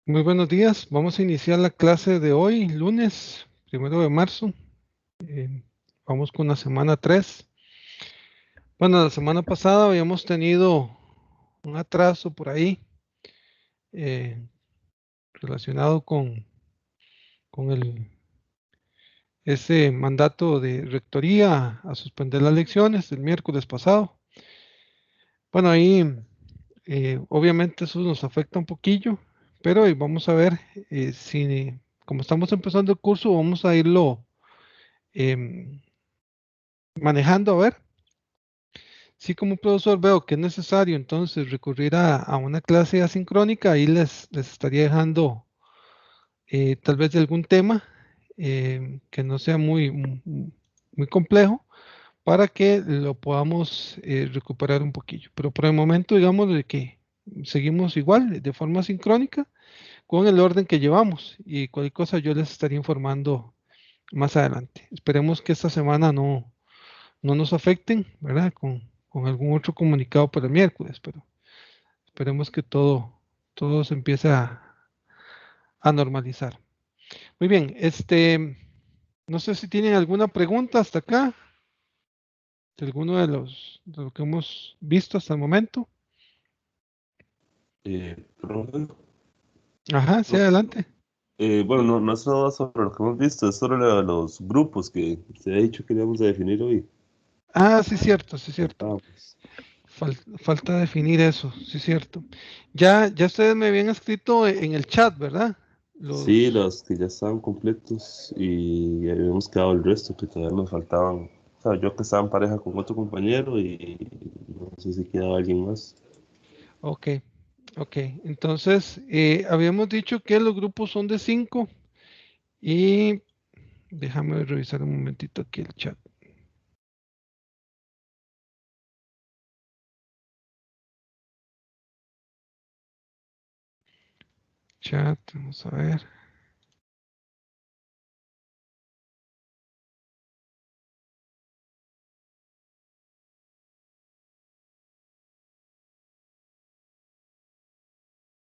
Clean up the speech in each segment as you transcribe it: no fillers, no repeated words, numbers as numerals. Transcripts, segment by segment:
Muy buenos días. Vamos a iniciar la clase de hoy, lunes 1 de marzo. Eh, Vamos con la semana 3. Bueno, la semana pasada habíamos tenido un atraso por ahí eh, relacionado con ese mandato de rectoría a suspender las lecciones el miércoles pasado. Bueno, ahí obviamente eso nos afecta un poquillo, pero vamos a ver si, como estamos empezando el curso, vamos a irlo em, manejando a ver. Si como profesor veo que es necesario entonces recurrir a una clase asincrónica, ahí les estaría dejando tal vez de algún tema que no sea muy complejo para que lo podamos recuperar un poquillo. Pero por el momento, digamos de que seguimos igual, de forma sincrónica, con el orden que llevamos y cualquier cosa yo les estaría informando más adelante. Esperemos que esta semana no nos afecten, ¿verdad? Con algún otro comunicado para el miércoles, pero esperemos que todo se empiece a normalizar. Muy bien, no sé si tienen alguna pregunta hasta acá, de alguno de lo que hemos visto hasta el momento. Profe, Ajá, sí, adelante. bueno, no es nada sobre lo que hemos visto, es sobre los grupos que se ha dicho que íbamos a definir hoy. Ah, sí, cierto, sí, cierto. Faltábamos. Falta definir eso, sí, cierto. Ya ustedes me habían escrito en el chat, ¿verdad? Sí, Los, los que ya estaban completos y habíamos quedado el resto que todavía nos faltaban. O sea, yo que estaba en pareja con otro compañero y no sé si quedaba alguien más. ok, ok. Entonces, habíamos dicho que los grupos son de 5 y déjame revisar un momentito aquí el chat. Chat, vamos a ver.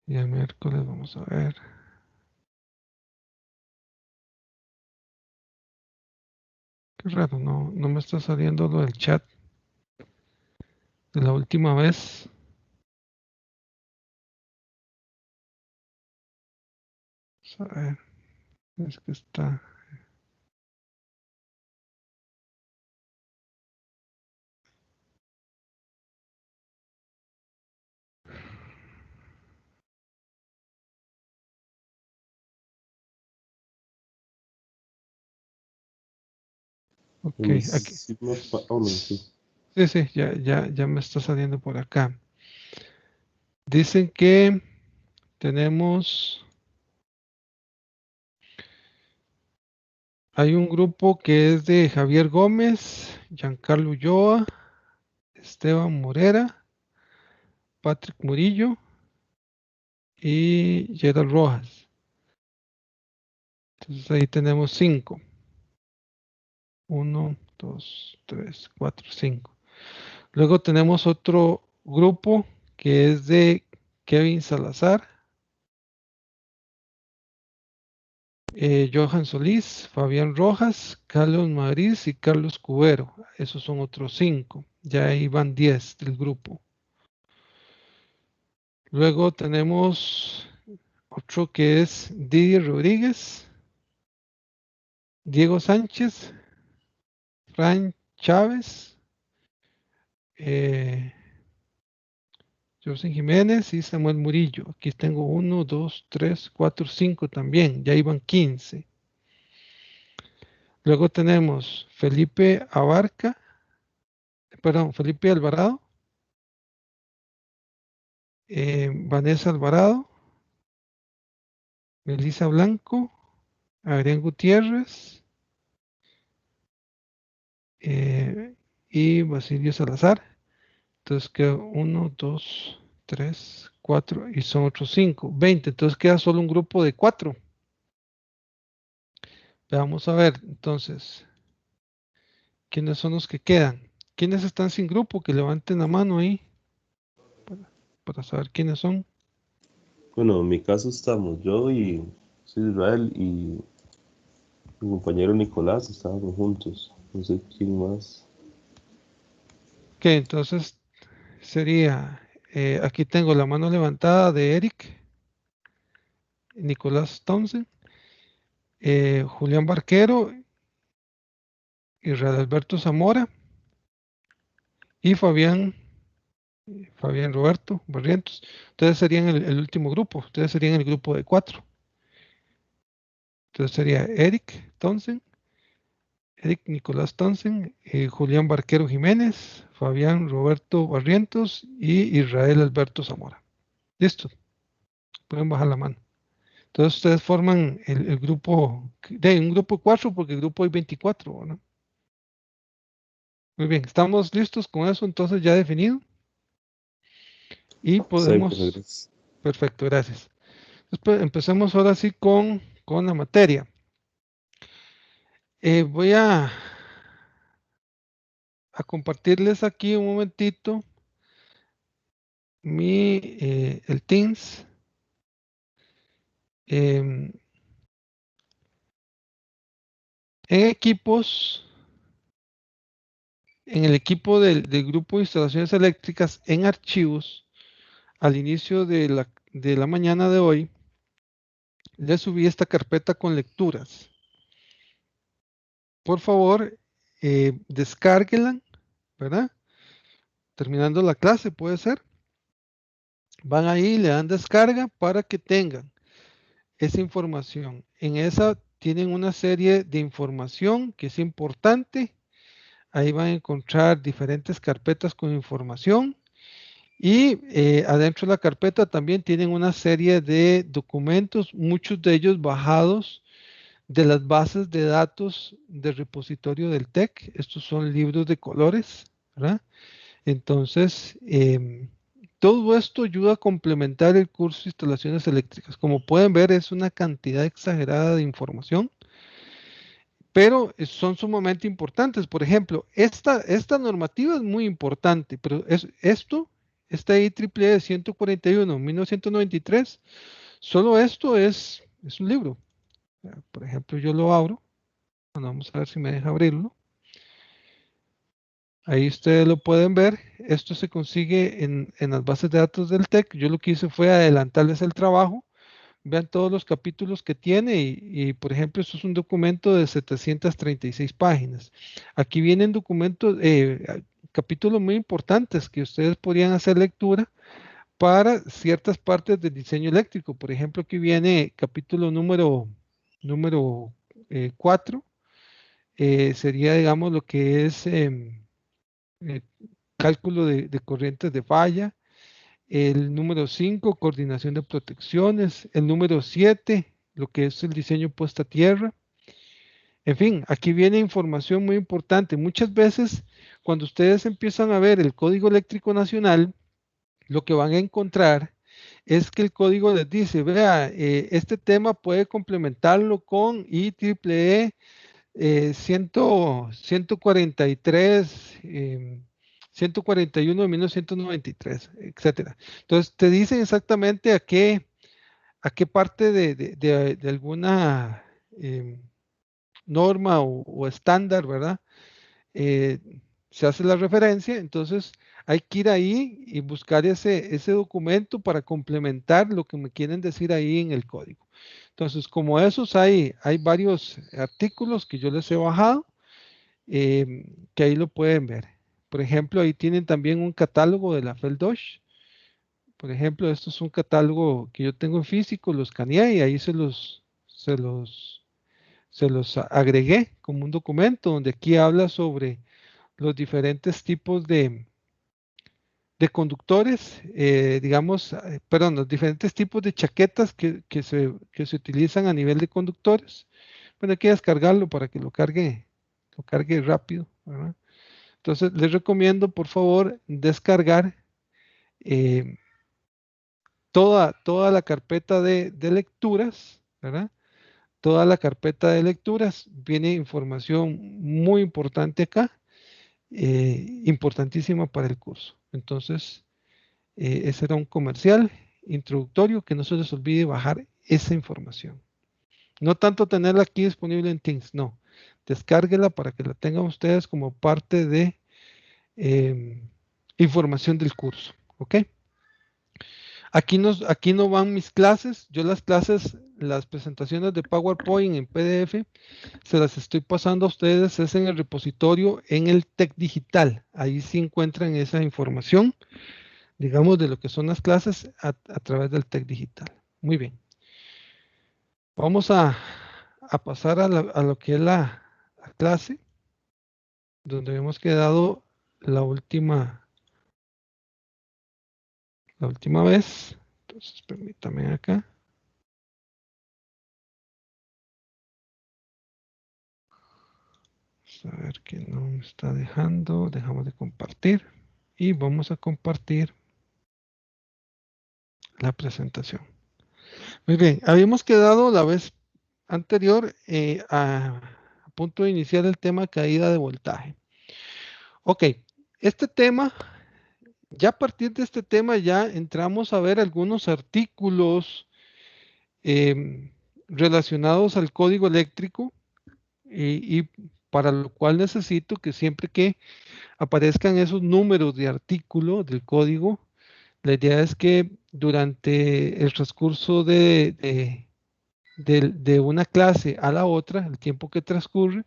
Y el miércoles, vamos a ver. Qué raro, no me está saliendo lo del chat de la última vez. Vamos a ver, es que está. Ok, aquí. Sí no, sí. Sí, sí, ya me está saliendo por acá. Dicen que tenemos. Hay un grupo que es de Javier Gómez, Giancarlo Ulloa, Esteban Morera, Patrick Murillo y Gerald Rojas. Entonces ahí tenemos 5. Uno, 2, 3, 4, 5. Luego tenemos otro grupo que es de Kevin Salazar, Johan Solís, Fabián Rojas, Carlos Madrid y Carlos Cubero. Esos son otros 5. Ya ahí van 10 del grupo. Luego tenemos otro que es Didier Rodríguez, Diego Sánchez, Fran Chávez, eh, José Jiménez y Samuel Murillo. Aquí tengo 1, 2, 3, 4, 5 también. Ya iban 15. Luego tenemos Felipe Abarca, perdón, Felipe Alvarado, Vanessa Alvarado, Melissa Blanco, Adrián Gutiérrez eh, y Basilio Salazar. Entonces queda 1, 2, 3, 4 y son otros 5, 20. Entonces queda solo un grupo de 4. Vamos a ver entonces quiénes son los que quedan. ¿Quiénes están sin grupo? Que levanten la mano ahí para saber quiénes son. Bueno, en mi caso estamos yo y soy Israel y mi compañero Nicolás, estábamos juntos. No sé quién más. Ok, entonces sería, aquí tengo la mano levantada de Eric, Nicolás Thompson, Julián Barquero, Israel Alberto Zamora y Fabián Roberto Barrientos. Ustedes serían el último grupo, ustedes serían el grupo de 4. Entonces sería Eric Thompson, Eric Nicolás Thompson, Julián Barquero Jiménez, Fabián Roberto Barrientos y Israel Alberto Zamora. Listo, pueden bajar la mano. Entonces ustedes forman el grupo, de un grupo 4 porque el grupo hay 24, ¿no? Muy bien, estamos listos con eso entonces ya definido y Sí, pues podemos, gracias. perfecto, gracias. Después empecemos ahora sí con la materia. Voy a compartirles aquí un momentito el Teams. En equipos, en el equipo del grupo de instalaciones eléctricas en archivos, al inicio de la mañana de hoy, le subí esta carpeta con lecturas. Por favor, descárguenla, ¿verdad? Terminando la clase, puede ser. Van ahí, le dan descarga para que tengan esa información. En esa tienen una serie de información que es importante. Ahí van a encontrar diferentes carpetas con información. Y adentro de la carpeta también tienen una serie de documentos, muchos de ellos bajados de las bases de datos del repositorio del TEC. Estos son libros de colores, ¿verdad? Entonces, todo esto ayuda a complementar el curso de instalaciones eléctricas. Como pueden ver, es una cantidad exagerada de información, pero son sumamente importantes. Por ejemplo, esta normativa es muy importante, pero esta IEEE 141, 1993, solo esto es un libro. Por ejemplo, yo lo abro. Bueno, vamos a ver si me deja abrirlo. Ahí ustedes lo pueden ver. Esto se consigue en las bases de datos del TEC. Yo lo que hice fue adelantarles el trabajo. Vean todos los capítulos que tiene por ejemplo, esto es un documento de 736 páginas. Aquí vienen documentos, capítulos muy importantes que ustedes podrían hacer lectura para ciertas partes del diseño eléctrico. Por ejemplo, aquí viene capítulo número 4, sería, digamos, lo que es eh, cálculo de corrientes de falla. El número 5, coordinación de protecciones. El número 7, lo que es el diseño puesta a tierra. En fin, aquí viene información muy importante. Muchas veces, cuando ustedes empiezan a ver el Código Eléctrico Nacional, lo que van a encontrar es que el código les dice, vea, este tema puede complementarlo con IEEE 143, 141 de 1993, etcétera. Entonces te dicen exactamente a qué parte de alguna norma o estándar, ¿verdad? Eh, Se hace la referencia, entonces hay que ir ahí y buscar ese documento para complementar lo que me quieren decir ahí en el código. Entonces, como esos hay varios artículos que yo les he bajado, que ahí lo pueden ver. Por ejemplo, ahí tienen también un catálogo de la FELDOSH. Por ejemplo, esto es un catálogo que yo tengo en físico, lo escaneé y ahí se los agregué como un documento donde aquí habla sobre los diferentes tipos de conductores, digamos, perdón, los diferentes tipos de chaquetas que se utilizan a nivel de conductores. Bueno, hay que descargarlo para que lo cargue rápido, ¿verdad? Entonces, les recomiendo, por favor, descargar eh, toda la carpeta de lecturas, ¿verdad? Toda la carpeta de lecturas, viene información muy importante acá, importantísima para el curso. Entonces, ese era un comercial introductorio, que no se les olvide bajar esa información. No tanto tenerla aquí disponible en Teams, no. Descárguela para que la tengan ustedes como parte de información del curso, ¿ok? Aquí no van mis clases. Yo las clases, las presentaciones de PowerPoint en PDF, se las estoy pasando a ustedes, es en el repositorio, en el Tech Digital. Ahí sí encuentran esa información, digamos, de lo que son las clases a través del Tech Digital. Muy bien. Vamos a pasar a lo que es la clase, donde hemos quedado la última vez. Entonces, permítame acá. Vamos a ver que no me está dejando. Dejamos de compartir. Y vamos a compartir la presentación. Muy bien, habíamos quedado la vez anterior a punto de iniciar el tema caída de voltaje. Ok, este tema, ya a partir de este tema ya entramos a ver algunos artículos relacionados al código eléctrico y para lo cual necesito que siempre que aparezcan esos números de artículo del código, la idea es que durante el transcurso de una clase a la otra, el tiempo que transcurre,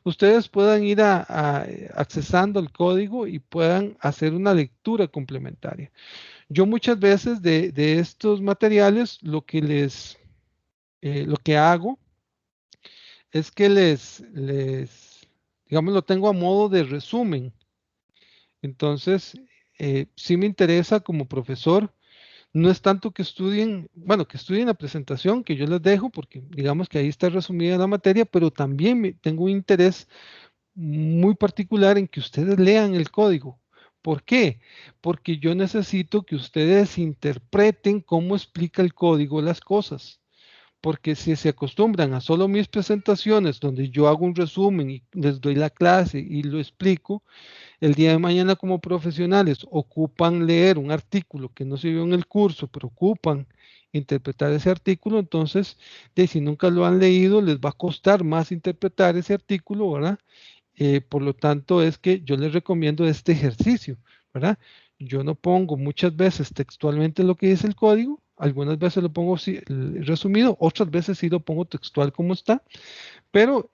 ustedes puedan ir accesando el código y puedan hacer una lectura complementaria. Yo muchas veces de estos materiales lo que hago es que digamos, lo tengo a modo de resumen. Entonces, sí me interesa como profesor. No es tanto que estudien, bueno, que estudien la presentación que yo les dejo, porque digamos que ahí está resumida la materia, pero también tengo un interés muy particular en que ustedes lean el código. ¿Por qué? Porque yo necesito que ustedes interpreten cómo explica el código las cosas. Porque si se acostumbran a solo mis presentaciones, donde yo hago un resumen y les doy la clase y lo explico, el día de mañana como profesionales ocupan leer un artículo que no se vio en el curso, pero ocupan interpretar ese artículo, entonces, si nunca lo han leído, les va a costar más interpretar ese artículo, ¿verdad? Por lo tanto, es que yo les recomiendo este ejercicio, ¿verdad? Yo no pongo muchas veces textualmente lo que dice el código, algunas veces lo pongo resumido, otras veces sí lo pongo textual como está, pero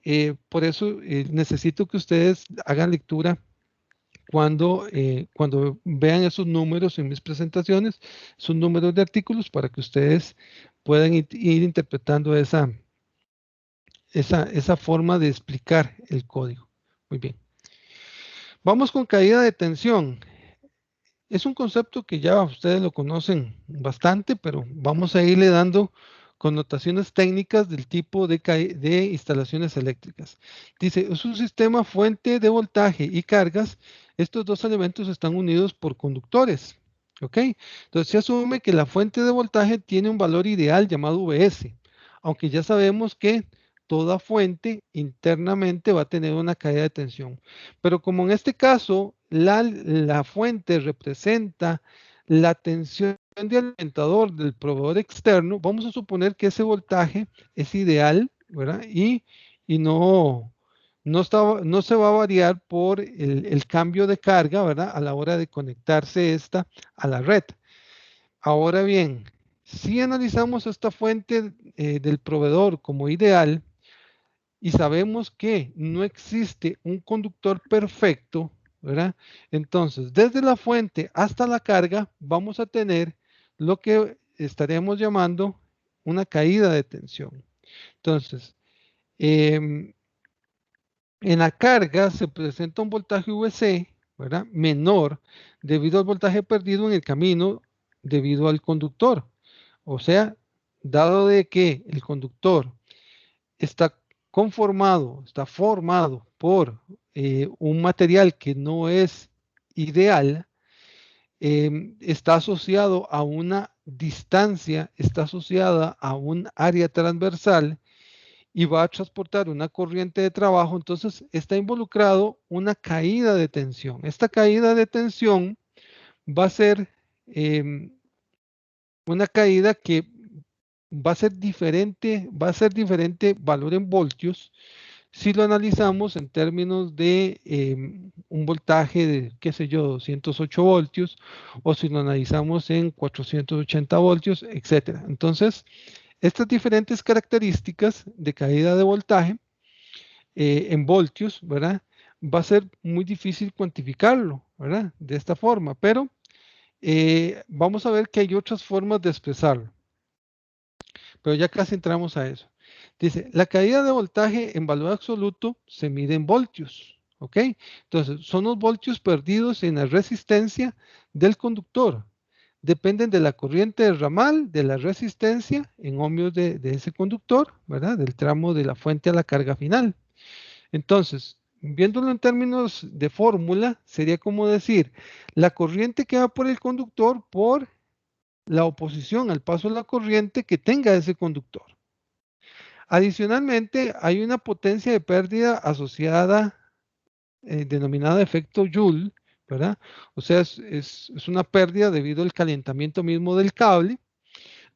por eso necesito que ustedes hagan lectura cuando vean esos números en mis presentaciones, son números de artículos para que ustedes puedan ir interpretando esa forma de explicar el código. Muy bien. Vamos con caída de tensión. Es un concepto que ya ustedes lo conocen bastante, pero vamos a irle dando connotaciones técnicas del tipo de instalaciones eléctricas. Dice, es un sistema fuente de voltaje y cargas. Estos dos elementos están unidos por conductores. ¿Ok? Entonces se asume que la fuente de voltaje tiene un valor ideal llamado VS, aunque ya sabemos que toda fuente internamente va a tener una caída de tensión. Pero como en este caso la fuente representa la tensión de alimentador del proveedor externo, vamos a suponer que ese voltaje es ideal, ¿verdad? Y no se va a variar por el cambio de carga, ¿verdad? A la hora de conectarse esta a la red. Ahora bien, si analizamos esta fuente del proveedor como ideal, y sabemos que no existe un conductor perfecto, ¿verdad? Entonces, desde la fuente hasta la carga, vamos a tener lo que estaremos llamando una caída de tensión. Entonces, en la carga se presenta un voltaje VC, ¿verdad? Menor debido al voltaje perdido en el camino debido al conductor. O sea, dado de que el conductor está está formado por un material que no es ideal, está asociado a una distancia, está asociada a un área transversal y va a transportar una corriente de trabajo, entonces está involucrado una caída de tensión. Esta caída de tensión va a ser una caída que va a ser diferente valor en voltios si lo analizamos en términos de un voltaje de, qué sé yo, 208 voltios, o si lo analizamos en 480 voltios, etcétera. Entonces, estas diferentes características de caída de voltaje en voltios, ¿verdad? Va a ser muy difícil cuantificarlo, ¿verdad? De esta forma, pero vamos a ver que hay otras formas de expresarlo, pero ya casi entramos a eso. Dice, la caída de voltaje en valor absoluto se mide en voltios, ¿ok? Entonces, son los voltios perdidos en la resistencia del conductor. Dependen de la corriente del ramal, de la resistencia en ohmios de ese conductor, ¿verdad? Del tramo de la fuente a la carga final. Entonces, viéndolo en términos de fórmula, sería como decir, la corriente que va por el conductor por la oposición al paso de la corriente que tenga ese conductor. Adicionalmente, hay una potencia de pérdida asociada, denominada efecto Joule, ¿verdad? O sea, es una pérdida debido al calentamiento mismo del cable,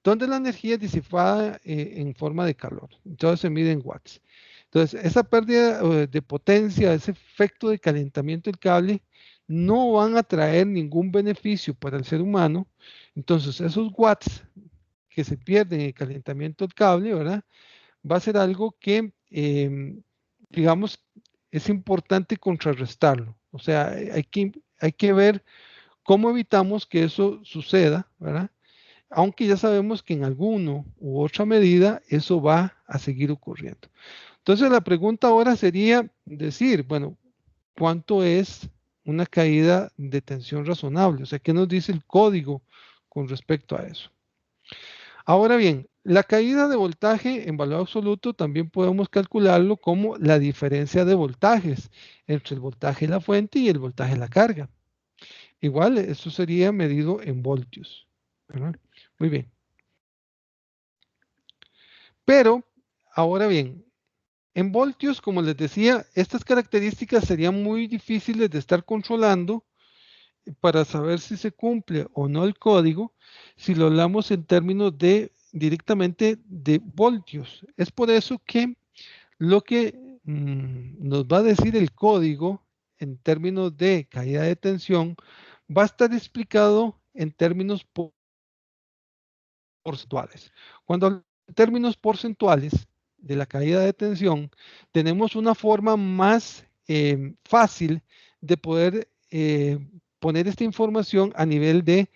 donde la energía es disipada en forma de calor. Entonces se mide en watts. Entonces, esa pérdida de potencia, ese efecto de calentamiento del cable, no van a traer ningún beneficio para el ser humano. Entonces, esos watts que se pierden en el calentamiento del cable, ¿verdad? Va a ser algo que, digamos, es importante contrarrestarlo. O sea, hay que ver cómo evitamos que eso suceda, ¿verdad? Aunque ya sabemos que en alguno u otra medida eso va a seguir ocurriendo. Entonces la pregunta ahora sería decir, bueno, ¿cuánto es una caída de tensión razonable? O sea, ¿qué nos dice el código con respecto a eso? Ahora bien, la caída de voltaje en valor absoluto también podemos calcularlo como la diferencia de voltajes entre el voltaje de la fuente y el voltaje de la carga. Igual, eso sería medido en voltios, ¿verdad? Muy bien. Pero, ahora bien, en voltios, como les decía, estas características serían muy difíciles de estar controlando para saber si se cumple o no el código, si lo hablamos en términos de directamente de voltios. Es por eso que lo que nos va a decir el código en términos de caída de tensión va a estar explicado en términos porcentuales. Cuando hablamos en términos porcentuales de la caída de tensión, tenemos una forma más fácil de poder poner esta información a nivel de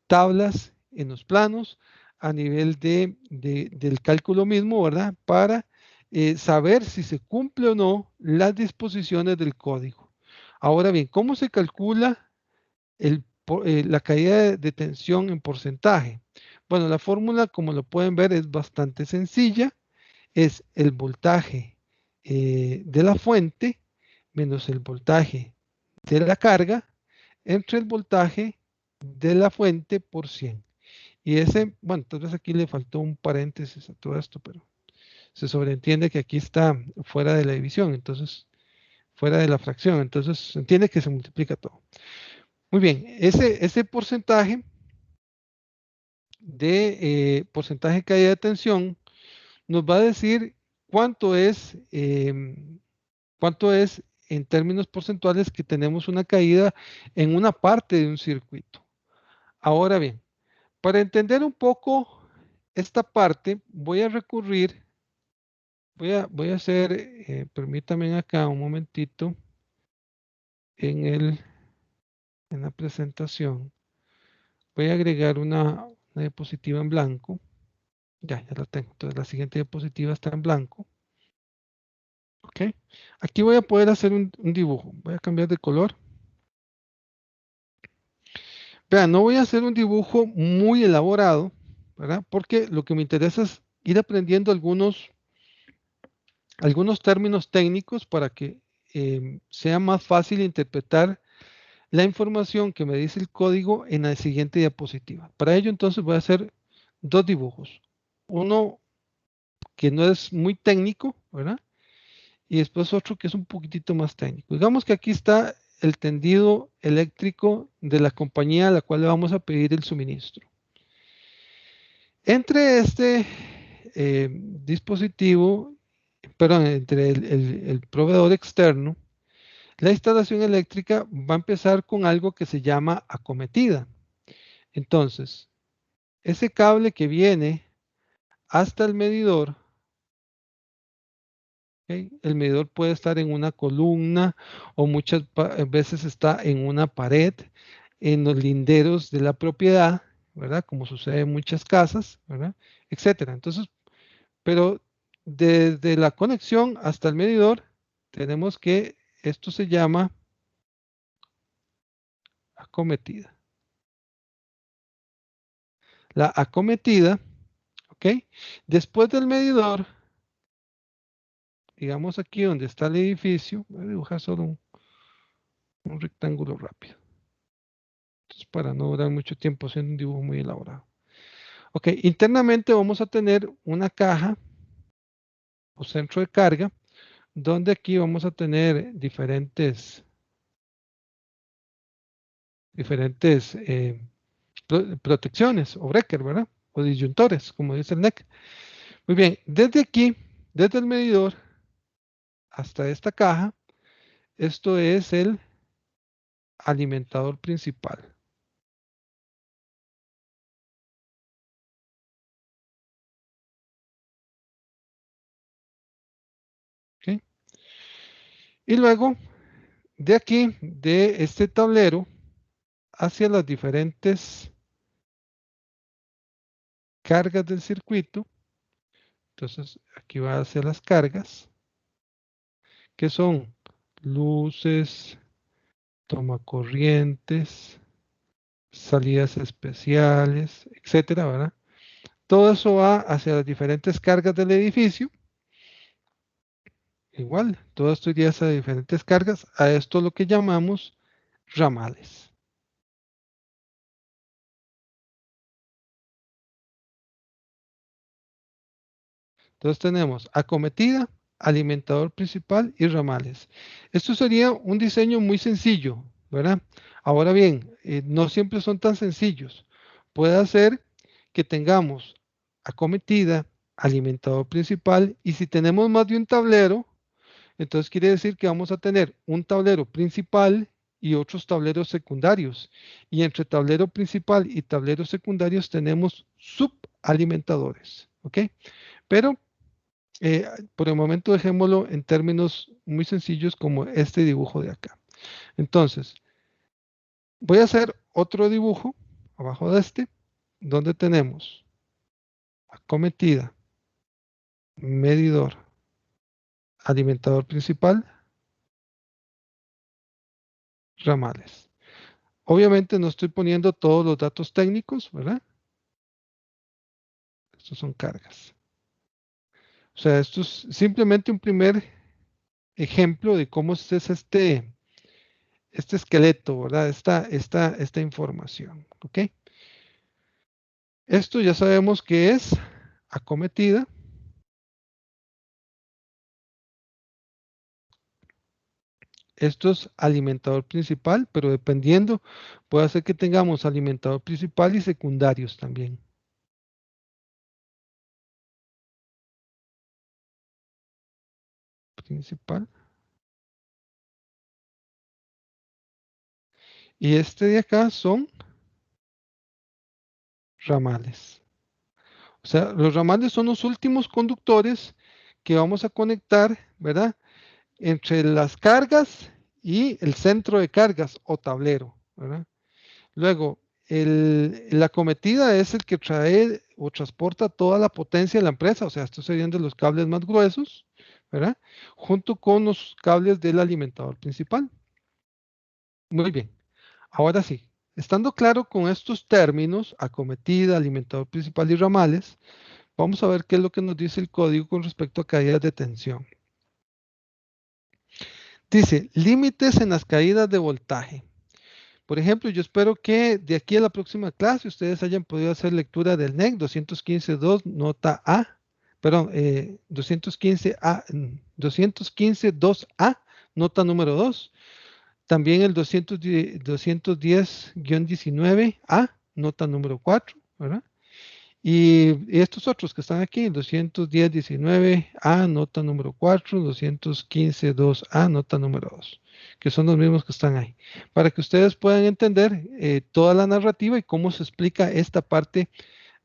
tablas en los planos, a nivel del cálculo mismo, ¿verdad? Para saber si se cumple o no las disposiciones del código. Ahora bien, ¿cómo se calcula la caída de tensión en porcentaje? Bueno, la fórmula, como lo pueden ver, es bastante sencilla. Es el voltaje de la fuente menos el voltaje de la carga entre el voltaje de la fuente por 100. Y ese, bueno, tal vez aquí le faltó un paréntesis a todo esto, pero se sobreentiende que aquí está fuera de la división, entonces, fuera de la fracción, entonces se entiende que se multiplica todo. Muy bien, ese porcentaje de porcentaje de caída de tensión nos va a decir cuánto es en términos porcentuales que tenemos una caída en una parte de un circuito. Ahora bien, para entender un poco esta parte, voy a recurrir, voy a hacer, permítanme acá un momentito, en en la presentación, voy a agregar una diapositiva en blanco. Ya la tengo. Entonces la siguiente diapositiva está en blanco. Ok. Aquí voy a poder hacer un dibujo. Voy a cambiar de color. Vean, no voy a hacer un dibujo muy elaborado, ¿verdad? Porque lo que me interesa es ir aprendiendo algunos términos técnicos para que sea más fácil interpretar la información que me dice el código en la siguiente diapositiva. Para ello, entonces, voy a hacer dos dibujos. Uno que no es muy técnico, ¿verdad? Y después otro que es un poquitito más técnico. Digamos que aquí está el tendido eléctrico de la compañía a la cual le vamos a pedir el suministro. Entre este dispositivo, perdón, entre el proveedor externo, la instalación eléctrica va a empezar con algo que se llama acometida. Entonces, ese cable que viene hasta el medidor, ¿ok? El medidor puede estar en una columna o muchas veces está en una pared, en los linderos de la propiedad, ¿verdad? Como sucede en muchas casas, ¿verdad? Etcétera. Entonces, pero desde la conexión hasta el medidor, tenemos que esto se llama acometida. La acometida, ¿ok? Después del medidor, digamos aquí donde está el edificio, voy a dibujar solo un rectángulo rápido. Entonces, para no durar mucho tiempo haciendo un dibujo muy elaborado. Ok, internamente vamos a tener una caja o centro de carga, donde aquí vamos a tener diferentes protecciones o breaker, ¿verdad? O disyuntores, como dice el NEC. Muy bien, desde aquí, desde el medidor hasta esta caja, esto es el alimentador principal. ¿Ok? Y luego, de aquí, de este tablero, hacia las diferentes cargas del circuito, entonces aquí va hacia las cargas, que son luces, tomacorrientes, salidas especiales, etcétera, ¿verdad? Todo eso va hacia las diferentes cargas del edificio. Igual, todo esto iría hacia diferentes cargas. A esto lo que llamamos ramales. Entonces tenemos acometida, alimentador principal y ramales. Esto sería un diseño muy sencillo, ¿verdad? Ahora bien, no siempre son tan sencillos. Puede ser que tengamos acometida, alimentador principal, y si tenemos más de un tablero, entonces quiere decir que vamos a tener un tablero principal y otros tableros secundarios. Y entre tablero principal y tableros secundarios tenemos subalimentadores, ¿ok? Pero por el momento dejémoslo en términos muy sencillos como este dibujo de acá. Entonces, voy a hacer otro dibujo abajo de este, donde tenemos acometida, medidor, alimentador principal, ramales. Obviamente no estoy poniendo todos los datos técnicos, ¿verdad? Estos son cargas. O sea, esto es simplemente un primer ejemplo de cómo es este esqueleto, ¿verdad? Esta información, ¿ok? Esto ya sabemos que es acometida. Esto es alimentador principal, pero dependiendo, puede ser que tengamos alimentador principal y secundarios también. Principal. Y este de acá son ramales. O sea, los ramales son los últimos conductores que vamos a conectar, ¿verdad? Entre las cargas y el centro de cargas o tablero, ¿verdad? Luego, la acometida es el que trae o transporta toda la potencia de la empresa, o sea, estos serían de los cables más gruesos, ¿verdad? Junto con los cables del alimentador principal. Muy bien, ahora sí, estando claro con estos términos, acometida, alimentador principal y ramales, vamos a ver qué es lo que nos dice el código con respecto a caídas de tensión. Dice, límites en las caídas de voltaje. Por ejemplo, yo espero que de aquí a la próxima clase ustedes hayan podido hacer lectura del NEC 215.2 nota A, perdón, 215A, 215.2A, nota número 2. También el 210-19A, nota número 4, ¿verdad? Y estos otros que están aquí, 210.19a, nota número 4, 215.2a, nota número 2, que son los mismos que están ahí, para que ustedes puedan entender toda la narrativa y cómo se explica esta parte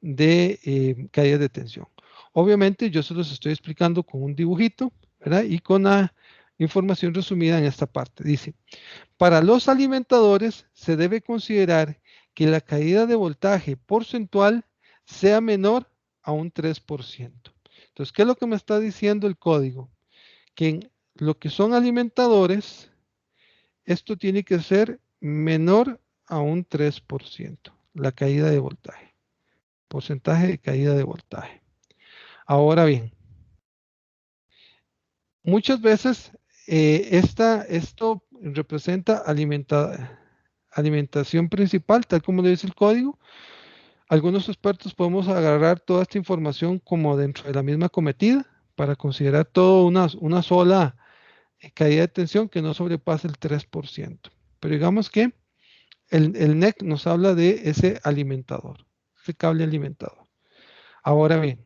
de caída de tensión. Obviamente yo se los estoy explicando con un dibujito, ¿verdad? Y con la información resumida en esta parte. Dice, para los alimentadores se debe considerar que la caída de voltaje porcentual sea menor a un 3%. Entonces, ¿qué es lo que me está diciendo el código? Que en lo que son alimentadores, esto tiene que ser menor a un 3%, la caída de voltaje, porcentaje de caída de voltaje. Ahora bien, muchas veces esto representa alimentación principal, tal como le dice el código. Algunos expertos podemos agarrar toda esta información como dentro de la misma cometida para considerar todo una sola caída de tensión que no sobrepase el 3%. Pero digamos que el NEC nos habla de ese alimentador, ese cable alimentador. Ahora bien,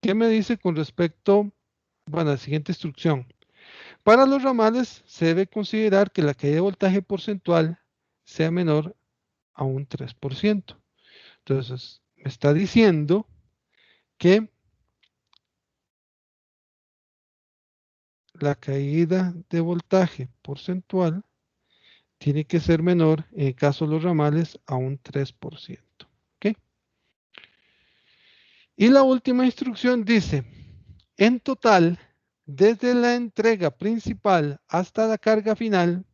¿qué me dice con respecto, bueno, a la siguiente instrucción? Para los ramales se debe considerar que la caída de voltaje porcentual sea menor a un 3%. Entonces, me está diciendo que la caída de voltaje porcentual tiene que ser menor, en el caso de los ramales, a un 3%. ¿Ok? Y la última instrucción dice, en total, desde la entrega principal hasta la carga final,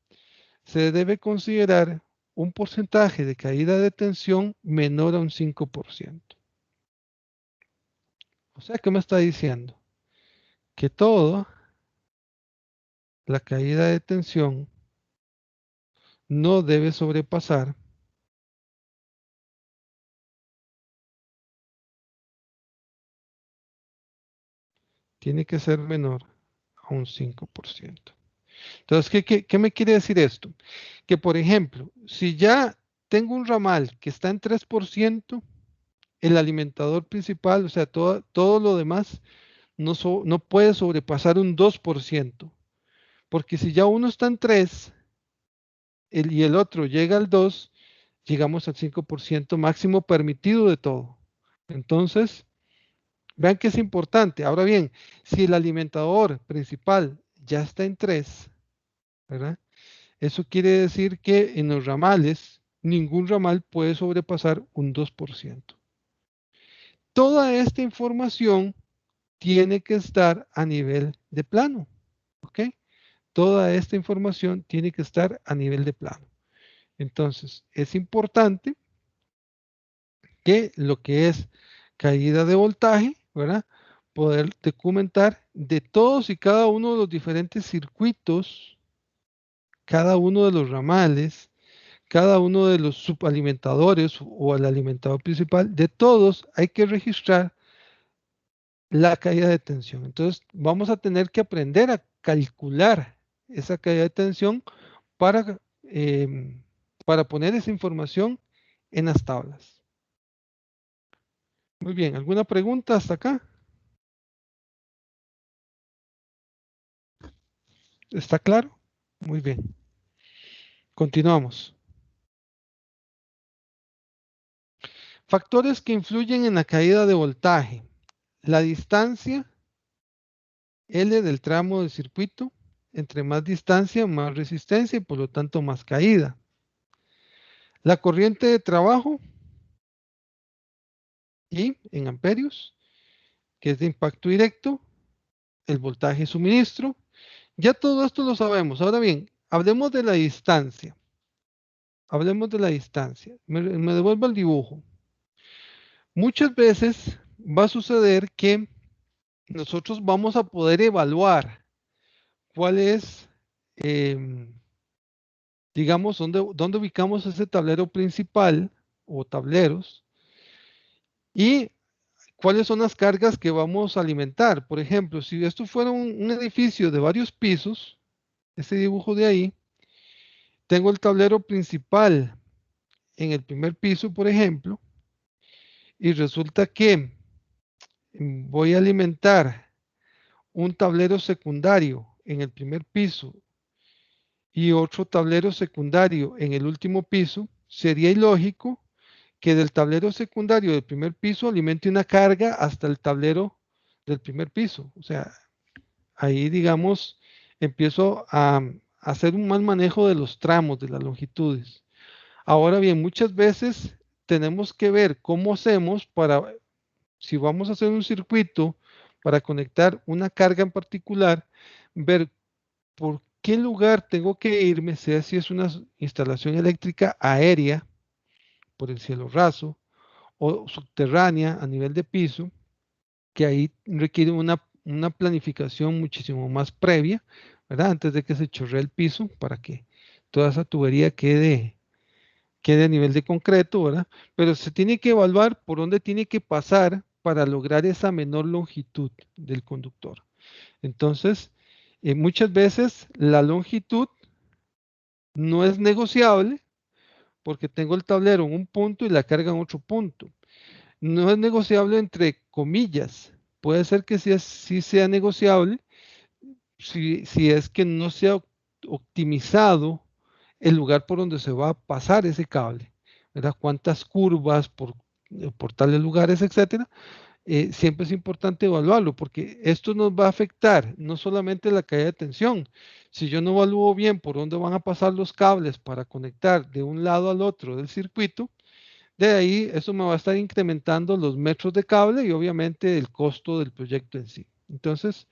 se debe considerar un porcentaje de caída de tensión menor a un 5%. O sea, ¿qué me está diciendo? Que toda la caída de tensión no debe sobrepasar, tiene que ser menor a un 5%. Entonces, ¿qué me quiere decir esto? Que, por ejemplo, si ya tengo un ramal que está en 3%, el alimentador principal, o sea, todo lo demás, no puede sobrepasar un 2%, porque si ya uno está en 3 y el otro llega al 2, llegamos al 5% máximo permitido de todo. Entonces, vean que es importante. Ahora bien, si el alimentador principal ya está en 3, ¿verdad? Eso quiere decir que en los ramales, ningún ramal puede sobrepasar un 2%. Toda esta información tiene que estar a nivel de plano, ¿ok? Toda esta información tiene que estar a nivel de plano. Entonces, es importante que lo que es caída de voltaje, ¿verdad? Poder documentar de todos y cada uno de los diferentes circuitos, cada uno de los ramales, cada uno de los subalimentadores o el alimentador principal, de todos hay que registrar la caída de tensión. Entonces, vamos a tener que aprender a calcular esa caída de tensión para, para poner esa información en las tablas. Muy bien, ¿alguna pregunta hasta acá? ¿Está claro? Muy bien. Continuamos. Factores que influyen en la caída de voltaje. La distancia L del tramo del circuito. Entre más distancia, más resistencia y por lo tanto más caída. La corriente de trabajo I en amperios, que es de impacto directo. El voltaje suministro. Ya todo esto lo sabemos. Ahora bien, hablemos de la distancia. Hablemos de la distancia. Me devuelvo al dibujo. Muchas veces va a suceder que nosotros vamos a poder evaluar cuál es, em, digamos, dónde ubicamos ese tablero principal o tableros y cuáles son las cargas que vamos a alimentar. Por ejemplo, si esto fuera un edificio de varios pisos, ese dibujo de ahí, tengo el tablero principal en el primer piso, por ejemplo, y resulta que voy a alimentar un tablero secundario en el primer piso y otro tablero secundario en el último piso, sería ilógico que del tablero secundario del primer piso alimente una carga hasta el tablero del primer piso. O sea, ahí, digamos, empiezo a hacer un mal manejo de los tramos, de las longitudes. Ahora bien, muchas veces tenemos que ver cómo hacemos para, si vamos a hacer un circuito para conectar una carga en particular, ver por qué lugar tengo que irme, sea si es una instalación eléctrica aérea por el cielo raso o subterránea a nivel de piso, que ahí requiere una planificación muchísimo más previa, ¿verdad? Antes de que se chorree el piso para que toda esa tubería quede a nivel de concreto, ¿verdad? Pero se tiene que evaluar por dónde tiene que pasar para lograr esa menor longitud del conductor. Entonces, muchas veces la longitud no es negociable porque tengo el tablero en un punto y la carga en otro punto. No es negociable entre comillas. Puede ser que sí sea negociable si es que no se ha optimizado el lugar por donde se va a pasar ese cable, ¿verdad? Cuántas curvas por tales lugares, etcétera. Siempre es importante evaluarlo porque esto nos va a afectar no solamente la caída de tensión. Si yo no evalúo bien por dónde van a pasar los cables para conectar de un lado al otro del circuito, de ahí eso me va a estar incrementando los metros de cable y obviamente el costo del proyecto en sí. Entonces,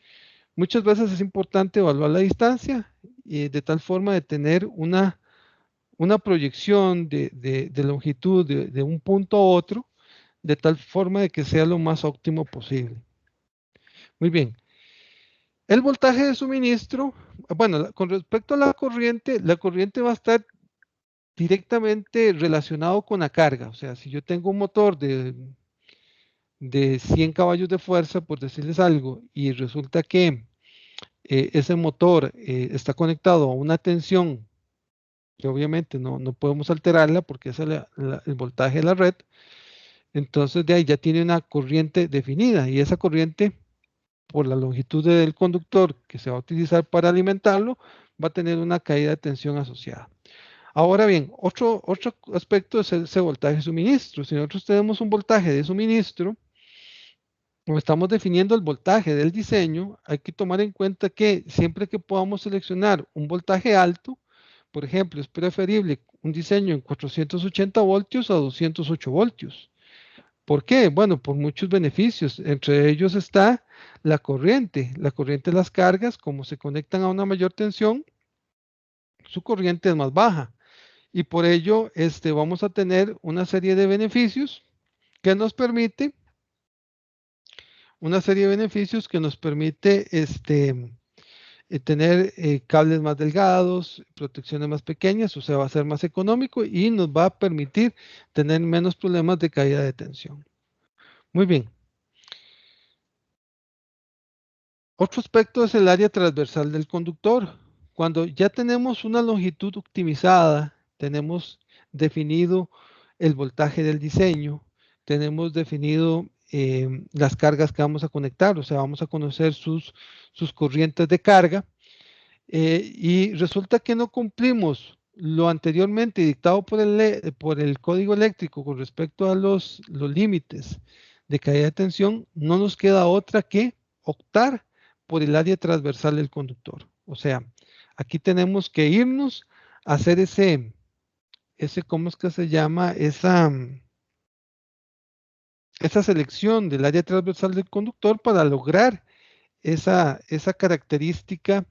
muchas veces es importante evaluar la distancia de tal forma de tener una proyección de longitud de un punto a otro, de tal forma de que sea lo más óptimo posible. Muy bien. El voltaje de suministro, bueno, con respecto a la corriente va a estar directamente relacionado con la carga. O sea, si yo tengo un motor de 100 caballos de fuerza, por decirles algo, y resulta que ese motor está conectado a una tensión que obviamente no podemos alterarla porque ese es el voltaje de la red, entonces de ahí ya tiene una corriente definida y esa corriente por la longitud del conductor que se va a utilizar para alimentarlo va a tener una caída de tensión asociada. Ahora bien, otro aspecto es ese voltaje de suministro. Si nosotros tenemos un voltaje de suministro, como estamos definiendo el voltaje del diseño, hay que tomar en cuenta que siempre que podamos seleccionar un voltaje alto, por ejemplo, es preferible un diseño en 480 voltios a 208 voltios. ¿Por qué? Bueno, por muchos beneficios. Entre ellos está la corriente. La corriente de las cargas, como se conectan a una mayor tensión, su corriente es más baja. Y por ello vamos a tener una serie de beneficios que nos permite tener cables más delgados, protecciones más pequeñas, o sea, va a ser más económico y nos va a permitir tener menos problemas de caída de tensión. Muy bien. Otro aspecto es el área transversal del conductor. Cuando ya tenemos una longitud optimizada, tenemos definido el voltaje del diseño, tenemos definido las cargas que vamos a conectar, o sea, vamos a conocer sus corrientes de carga, y resulta que no cumplimos lo anteriormente dictado por el código eléctrico con respecto a los límites de caída de tensión, no nos queda otra que optar por el área transversal del conductor. O sea, aquí tenemos que irnos a hacer ¿cómo es que se llama? Esa selección del área transversal del conductor para lograr esa característica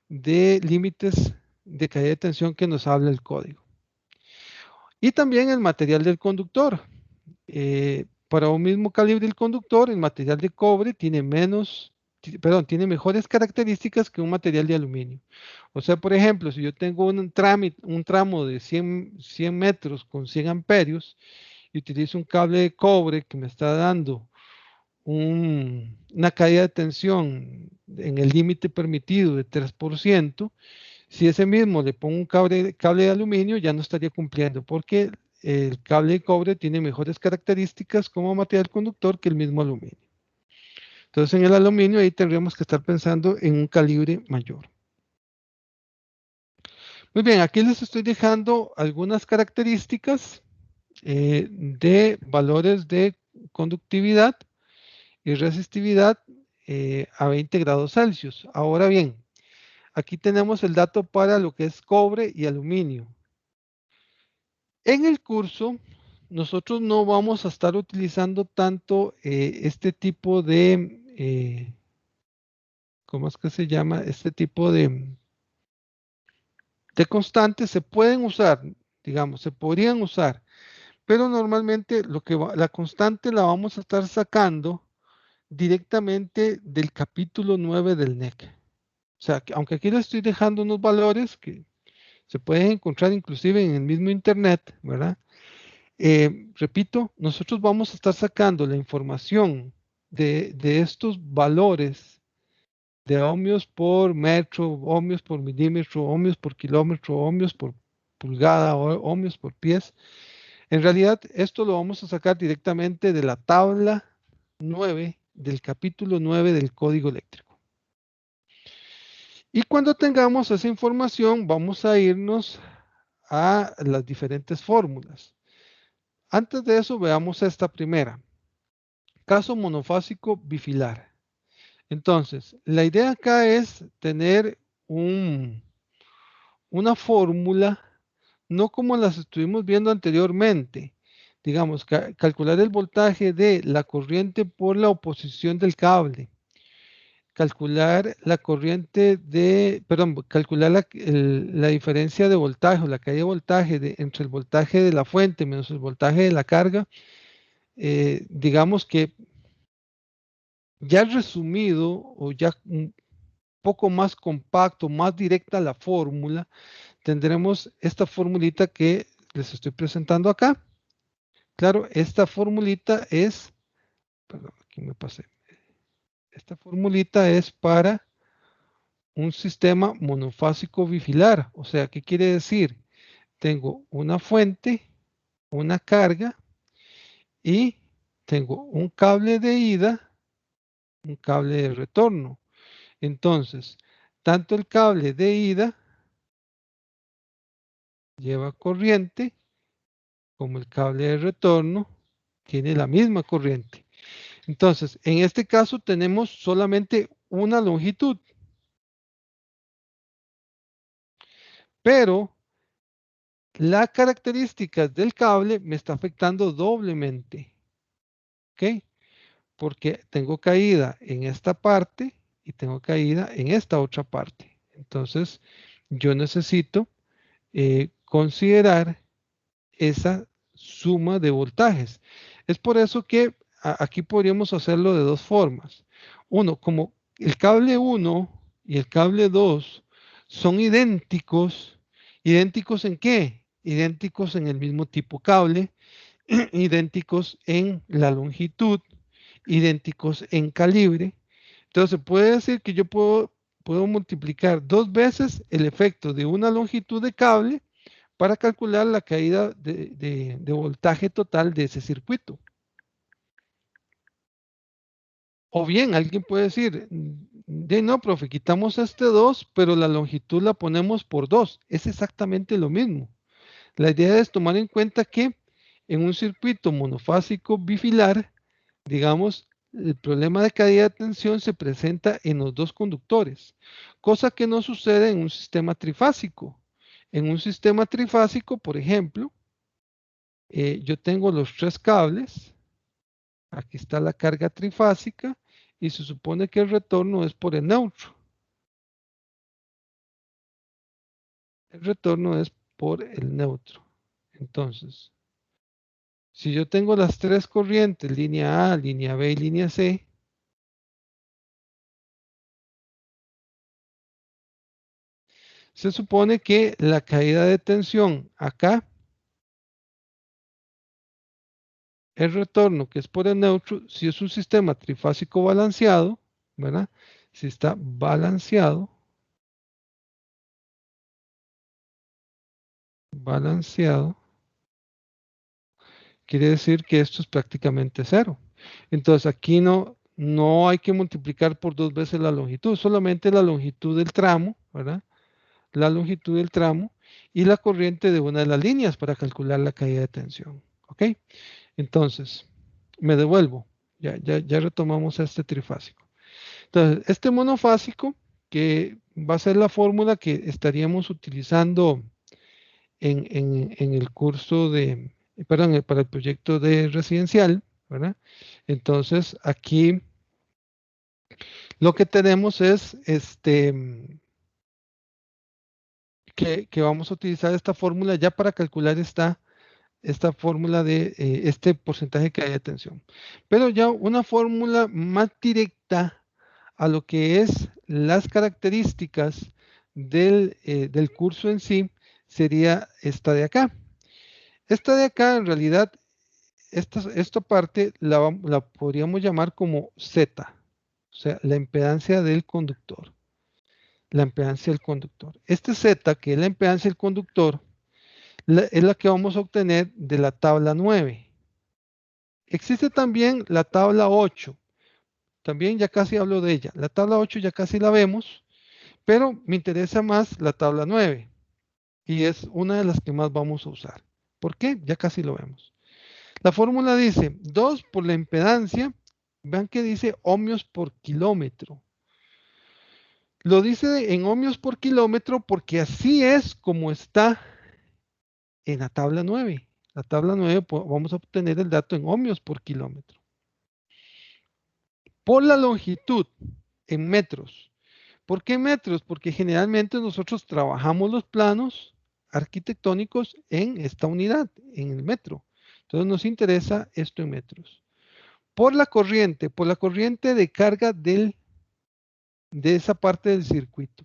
de límites de caída de tensión que nos habla el código. Y también el material del conductor. Para un mismo calibre del conductor, el material de cobre tiene mejores características que un material de aluminio. O sea, por ejemplo, si yo tengo un tramo de 100 metros con 100 amperios y utilizo un cable de cobre que me está dando una caída de tensión en el límite permitido de 3%, si ese mismo le pongo un cable de aluminio, ya no estaría cumpliendo, porque el cable de cobre tiene mejores características como material conductor que el mismo aluminio. Entonces, en el aluminio ahí tendríamos que estar pensando en un calibre mayor. Muy bien, aquí les estoy dejando algunas características de valores de conductividad y resistividad a 20 grados Celsius. Ahora bien, aquí tenemos el dato para lo que es cobre y aluminio. En el curso, nosotros no vamos a estar utilizando tanto este tipo de, ¿cómo es que se llama? Este tipo de constantes se pueden usar, digamos, se podrían usar, pero normalmente la constante la vamos a estar sacando directamente del capítulo 9 del NEC. O sea, aunque aquí les estoy dejando unos valores que se pueden encontrar inclusive en el mismo internet, ¿verdad? Repito, nosotros vamos a estar sacando la información de estos valores de ohmios por metro, ohmios por milímetro, ohmios por kilómetro, ohmios por pulgada, ohmios por pies. En realidad, esto lo vamos a sacar directamente de la tabla 9 del capítulo 9 del código eléctrico. Y cuando tengamos esa información, vamos a irnos a las diferentes fórmulas. Antes de eso, veamos esta primera. Caso monofásico bifilar. Entonces, la idea acá es tener una fórmula, no como las estuvimos viendo anteriormente. Digamos, calcular el voltaje de la corriente por la oposición del cable. Calcular la corriente calcular la diferencia de voltaje o la caída de voltaje entre el voltaje de la fuente menos el voltaje de la carga. Digamos que ya resumido o ya un poco más compacto, más directa la fórmula, tendremos esta formulita que les estoy presentando acá. Claro, esta formulita es, perdón, aquí me pasé. Esta formulita es para un sistema monofásico bifilar. O sea, ¿qué quiere decir? Tengo una fuente, una carga y tengo un cable de ida, un cable de retorno. Entonces, tanto el cable de ida lleva corriente como el cable de retorno tiene la misma corriente. Entonces, en este caso tenemos solamente una longitud, pero las características del cable me está afectando doblemente, ¿ok? Porque tengo caída en esta parte y tengo caída en esta otra parte. Entonces, yo necesito considerar esa suma de voltajes. Es por eso que aquí podríamos hacerlo de dos formas. Uno, como el cable 1 y el cable 2 son idénticos. ¿Idénticos en qué? Idénticos en el mismo tipo cable, idénticos en la longitud, idénticos en calibre. Entonces, puede decir que yo puedo multiplicar dos veces el efecto de una longitud de cable para calcular la caída de voltaje total de ese circuito. O bien, alguien puede decir, no, profe, quitamos este 2, pero la longitud la ponemos por 2. Es exactamente lo mismo. La idea es tomar en cuenta que en un circuito monofásico bifilar, digamos, el problema de caída de tensión se presenta en los dos conductores, cosa que no sucede en un sistema trifásico. En un sistema trifásico, por ejemplo, yo tengo los tres cables, aquí está la carga trifásica y se supone que el retorno es por el neutro. El retorno es por el neutro. Entonces, si yo tengo las tres corrientes, línea A, línea B y línea C, se supone que la caída de tensión acá, el retorno que es por el neutro, si es un sistema trifásico balanceado, ¿verdad? Si está balanceado, quiere decir que esto es prácticamente cero. Entonces aquí no hay que multiplicar por 2 veces la longitud, solamente la longitud del tramo, ¿verdad? La longitud del tramo y la corriente de una de las líneas para calcular la caída de tensión. ¿Ok? Entonces, me devuelvo. Ya retomamos este trifásico. Entonces, este monofásico, que va a ser la fórmula que estaríamos utilizando en el curso de, perdón, para el proyecto de residencial, ¿verdad? Entonces, aquí lo que tenemos es que vamos a utilizar esta fórmula ya para calcular esta fórmula de este porcentaje que hay de tensión. Pero ya una fórmula más directa a lo que es las características del curso en sí sería esta de acá. Esta de acá, en realidad, esta parte la podríamos llamar como Z, o sea, la impedancia del conductor. La impedancia del conductor. Este Z, que es la impedancia del conductor, es la que vamos a obtener de la tabla 9. Existe también la tabla 8. También ya casi hablo de ella. La tabla 8 ya casi la vemos, pero me interesa más la tabla 9 y es una de las que más vamos a usar. ¿Por qué? Ya casi lo vemos. La fórmula dice 2 por la impedancia. Vean que dice ohmios por kilómetro. Lo dice en ohmios por kilómetro porque así es como está en la tabla 9. La tabla 9 vamos a obtener el dato en ohmios por kilómetro. Por la longitud en metros. ¿Por qué metros? Porque generalmente nosotros trabajamos los planos arquitectónicos en esta unidad, en el metro. Entonces nos interesa esto en metros. Por la corriente de carga de esa parte del circuito.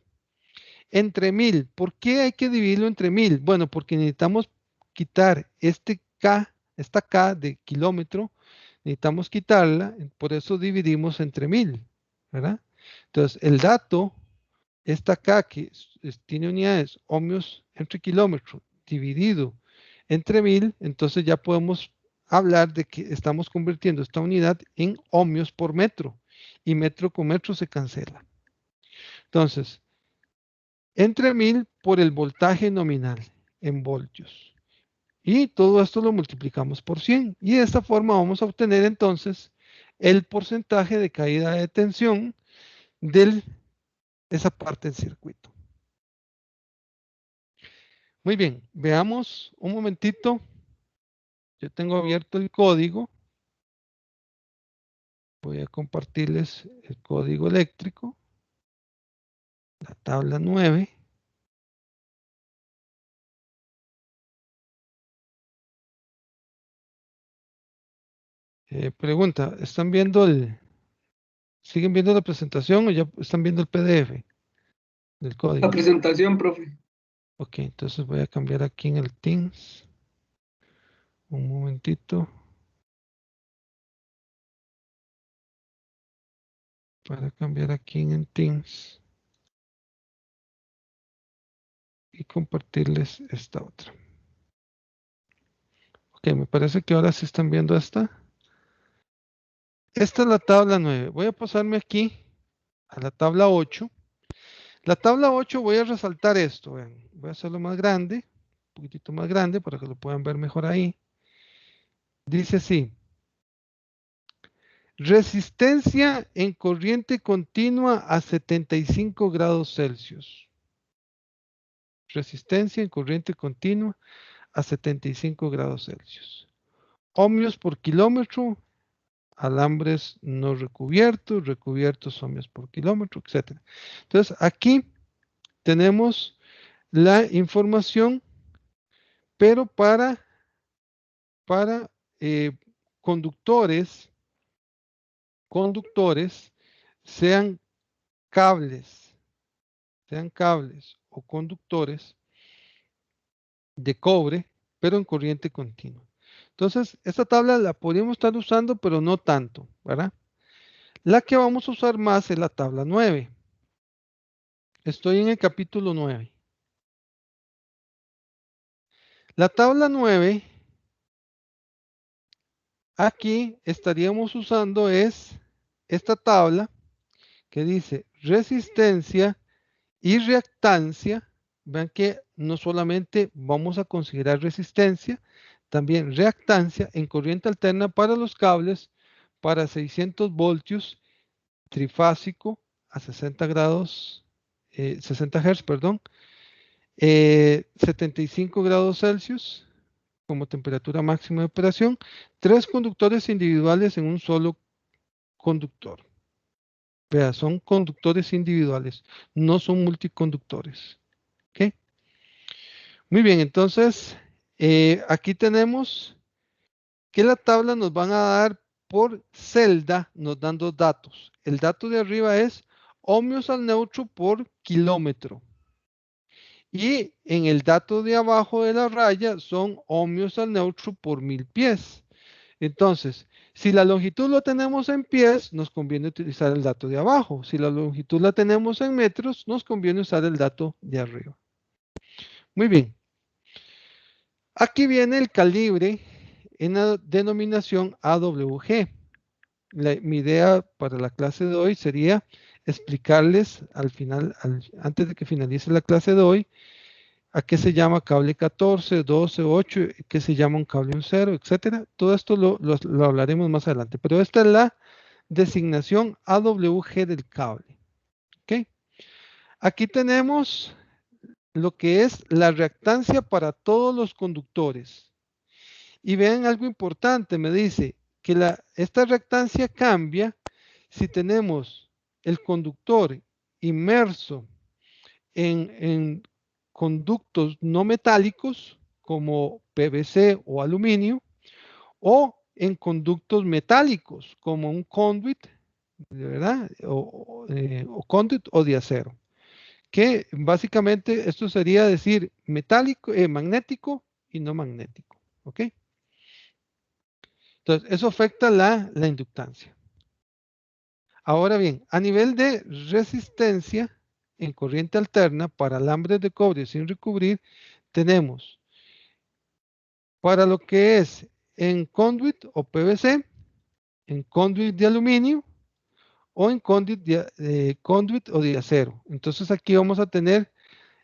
Entre 1000. ¿Por qué hay que dividirlo entre 1000? Bueno, porque necesitamos quitar esta K de kilómetro, necesitamos quitarla, por eso dividimos entre 1000, ¿verdad? Entonces, el dato, esta K que tiene unidades ohmios entre kilómetro dividido entre 1000, entonces ya podemos hablar de que estamos convirtiendo esta unidad en ohmios por metro y metro con metro se cancela. Entonces, entre 1000 por el voltaje nominal en voltios. Y todo esto lo multiplicamos por 100. Y de esta forma vamos a obtener entonces el porcentaje de caída de tensión de esa parte del circuito. Muy bien, veamos un momentito. Yo tengo abierto el código. Voy a compartirles el código eléctrico, la tabla 9. Pregunta, siguen viendo la presentación o ya están viendo el PDF del La código? presentación, profe. Ok, entonces voy a cambiar aquí en el Teams. Un momentito. Para cambiar aquí en el Teams. Y compartirles esta otra. Ok, me parece que ahora sí están viendo esta. Esta es la tabla 9. Voy a pasarme aquí a la tabla 8. La tabla 8 voy a resaltar esto. Vean. Voy a hacerlo más grande. Un poquitito más grande para que lo puedan ver mejor ahí. Dice así. Resistencia en corriente continua a 75 grados Celsius. Resistencia en corriente continua a 75 grados Celsius. Ohmios por kilómetro, alambres no recubiertos, recubiertos ohmios por kilómetro, etc. Entonces, aquí tenemos la información, pero para conductores, sean cables, sean cables o conductores de cobre, pero en corriente continua. Entonces, esta tabla la podríamos estar usando, pero no tanto, ¿verdad? La que vamos a usar más es la tabla 9. Estoy en el capítulo 9. La tabla 9 aquí estaríamos usando esta tabla que dice resistencia y reactancia. Vean que no solamente vamos a considerar resistencia, también reactancia en corriente alterna para los cables para 600 voltios trifásico a 60 grados, 60 Hz, perdón, 75 grados Celsius como temperatura máxima de operación, 3 conductores individuales en un solo conductor. Vea, son conductores individuales, no son multiconductores. ¿Ok? Muy bien, entonces aquí tenemos que la tabla nos van a dar por celda, nos dan dos datos. El dato de arriba es ohmios al neutro por kilómetro. Y en el dato de abajo de la raya son ohmios al neutro por 1000 pies. Entonces, si la longitud lo tenemos en pies, nos conviene utilizar el dato de abajo. Si la longitud la tenemos en metros, nos conviene usar el dato de arriba. Muy bien. Aquí viene el calibre en la denominación AWG. Mi idea para la clase de hoy sería explicarles al final, antes de que finalice la clase de hoy, a qué se llama cable 14, 12, 8, qué se llama un cable 1.0, etcétera. Todo esto lo hablaremos más adelante, pero esta es la designación AWG del cable. ¿Ok? Aquí tenemos lo que es la reactancia para todos los conductores. Y vean algo importante, me dice que esta reactancia cambia si tenemos el conductor inmerso en conductos no metálicos como PVC o aluminio o en conductos metálicos como un conduit, ¿verdad? O conduit o de acero. Que básicamente esto sería decir metálico, magnético y no magnético. ¿Ok? Entonces, eso afecta la inductancia. Ahora bien, a nivel de resistencia en corriente alterna para alambres de cobre sin recubrir, tenemos para lo que es en conduit o PVC, en conduit de aluminio o en conduit o de acero. Entonces aquí vamos a tener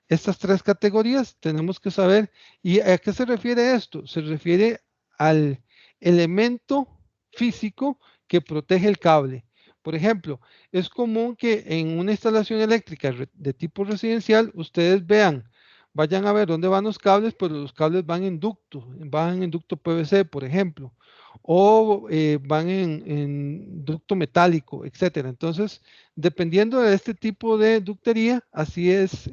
estas tres categorías. Tenemos que saber, ¿y a qué se refiere esto? Se refiere al elemento físico que protege el cable. Por ejemplo, es común que en una instalación eléctrica de tipo residencial ustedes vayan a ver dónde van los cables, pero los cables van en ducto PVC, por ejemplo, o van en ducto metálico, etcétera. Entonces, dependiendo de este tipo de ductería, así es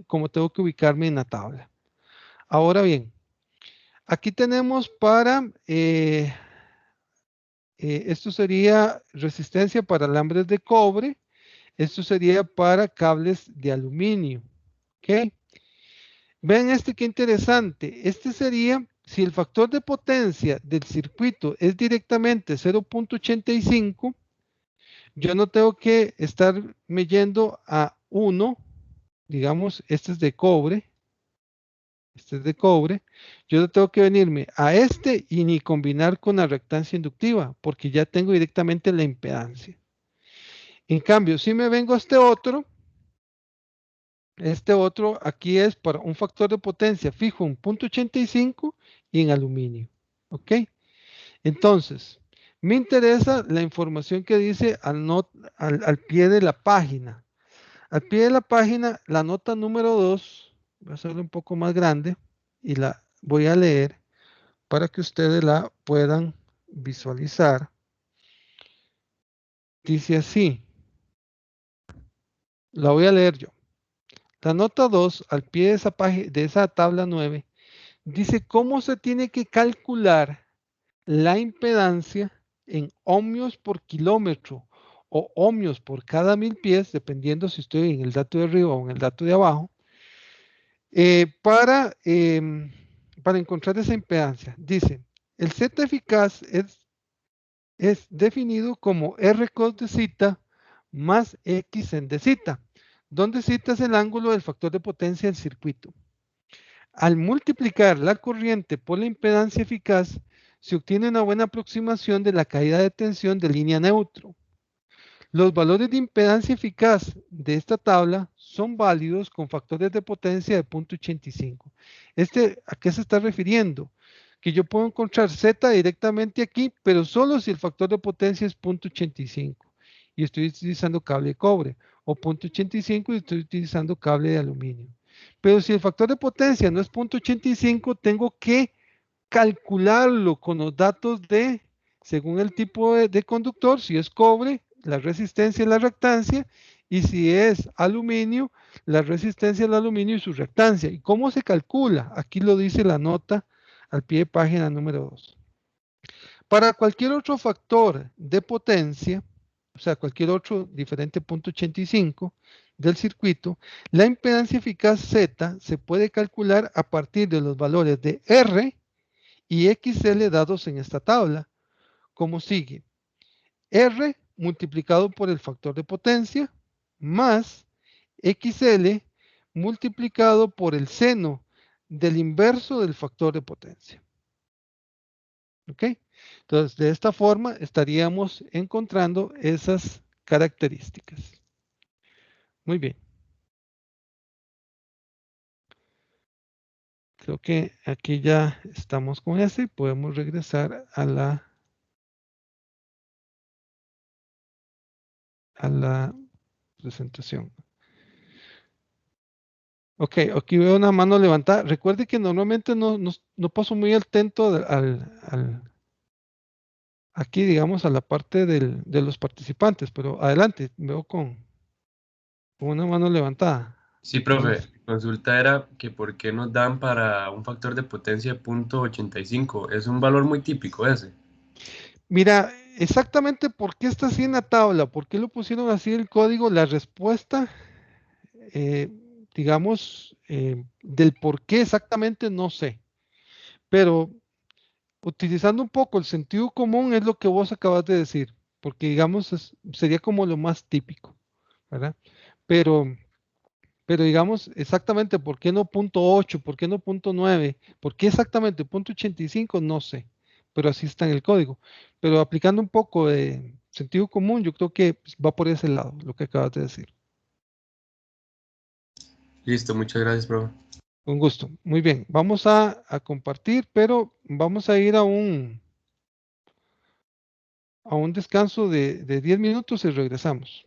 como tengo que ubicarme en la tabla. Ahora bien, aquí tenemos esto sería resistencia para alambres de cobre, esto sería para cables de aluminio. ¿Ok? Vean qué interesante. Este sería, si el factor de potencia del circuito es directamente 0.85, yo no tengo que estarme yendo a 1, digamos, este es de cobre, yo no tengo que venirme a y ni combinar con la reactancia inductiva, porque ya tengo directamente la impedancia. En cambio, si me vengo a este otro aquí es para un factor de potencia fijo en 0.85 y en aluminio. ¿Ok? Entonces, me interesa la información que dice al pie de la página. Al pie de la página, la nota número 2, voy a hacerla un poco más grande y la voy a leer para que ustedes la puedan visualizar. Dice así, la voy a leer yo. La nota 2, al pie de esa página, de esa tabla 9, dice cómo se tiene que calcular la impedancia en ohmios por kilómetro o ohmios por cada 1000 pies, dependiendo si estoy en el dato de arriba o en el dato de abajo, para encontrar esa impedancia. Dice, el Z eficaz es definido como R cos de zeta más X en de zeta, donde zeta es el ángulo del factor de potencia del circuito. Al multiplicar la corriente por la impedancia eficaz, se obtiene una buena aproximación de la caída de tensión de línea neutro. Los valores de impedancia eficaz de esta tabla son válidos con factores de potencia de 0.85. ¿A qué se está refiriendo? Que yo puedo encontrar Z directamente aquí, pero solo si el factor de potencia es 0.85 y estoy utilizando cable de cobre, o 0.85 y estoy utilizando cable de aluminio. Pero si el factor de potencia no es 0.85, tengo que calcularlo con los datos según el tipo de conductor, si es cobre, la resistencia y la reactancia, y si es aluminio, la resistencia del aluminio y su reactancia. ¿Y cómo se calcula? Aquí lo dice la nota al pie de página número 2. Para cualquier otro factor de potencia, o sea, cualquier otro diferente 0.85 del circuito, la impedancia eficaz Z se puede calcular a partir de los valores de R y XL dados en esta tabla, como sigue. R multiplicado por el factor de potencia más XL multiplicado por el seno del inverso del factor de potencia. ¿Ok? Entonces, de esta forma estaríamos encontrando esas características. Muy bien. Creo que aquí ya estamos con ese y podemos regresar a la presentación. Ok, aquí veo una mano levantada. Recuerde que normalmente no paso muy atento aquí, digamos, a la parte de los participantes, pero adelante, veo con una mano levantada. Sí, No profe, sé. consulta era que por qué nos dan para un factor de potencia de 0.85. Es un valor muy típico ese. Mira, exactamente por qué está así en la tabla, por qué lo pusieron así el código, la respuesta, eh, digamos, del por qué exactamente no sé, pero utilizando un poco el sentido común es lo que vos acabas de decir, porque digamos sería como lo más típico, ¿verdad? Pero, pero digamos exactamente por qué no punto 8, por qué no punto 9, por qué exactamente punto 85, no sé, pero así está en el código. Pero aplicando un poco de sentido común, yo creo que va por ese lado, lo que acabas de decir. Listo, muchas gracias, profe. Con gusto. Muy bien, vamos a compartir, pero vamos a ir a un descanso de 10 minutos y regresamos.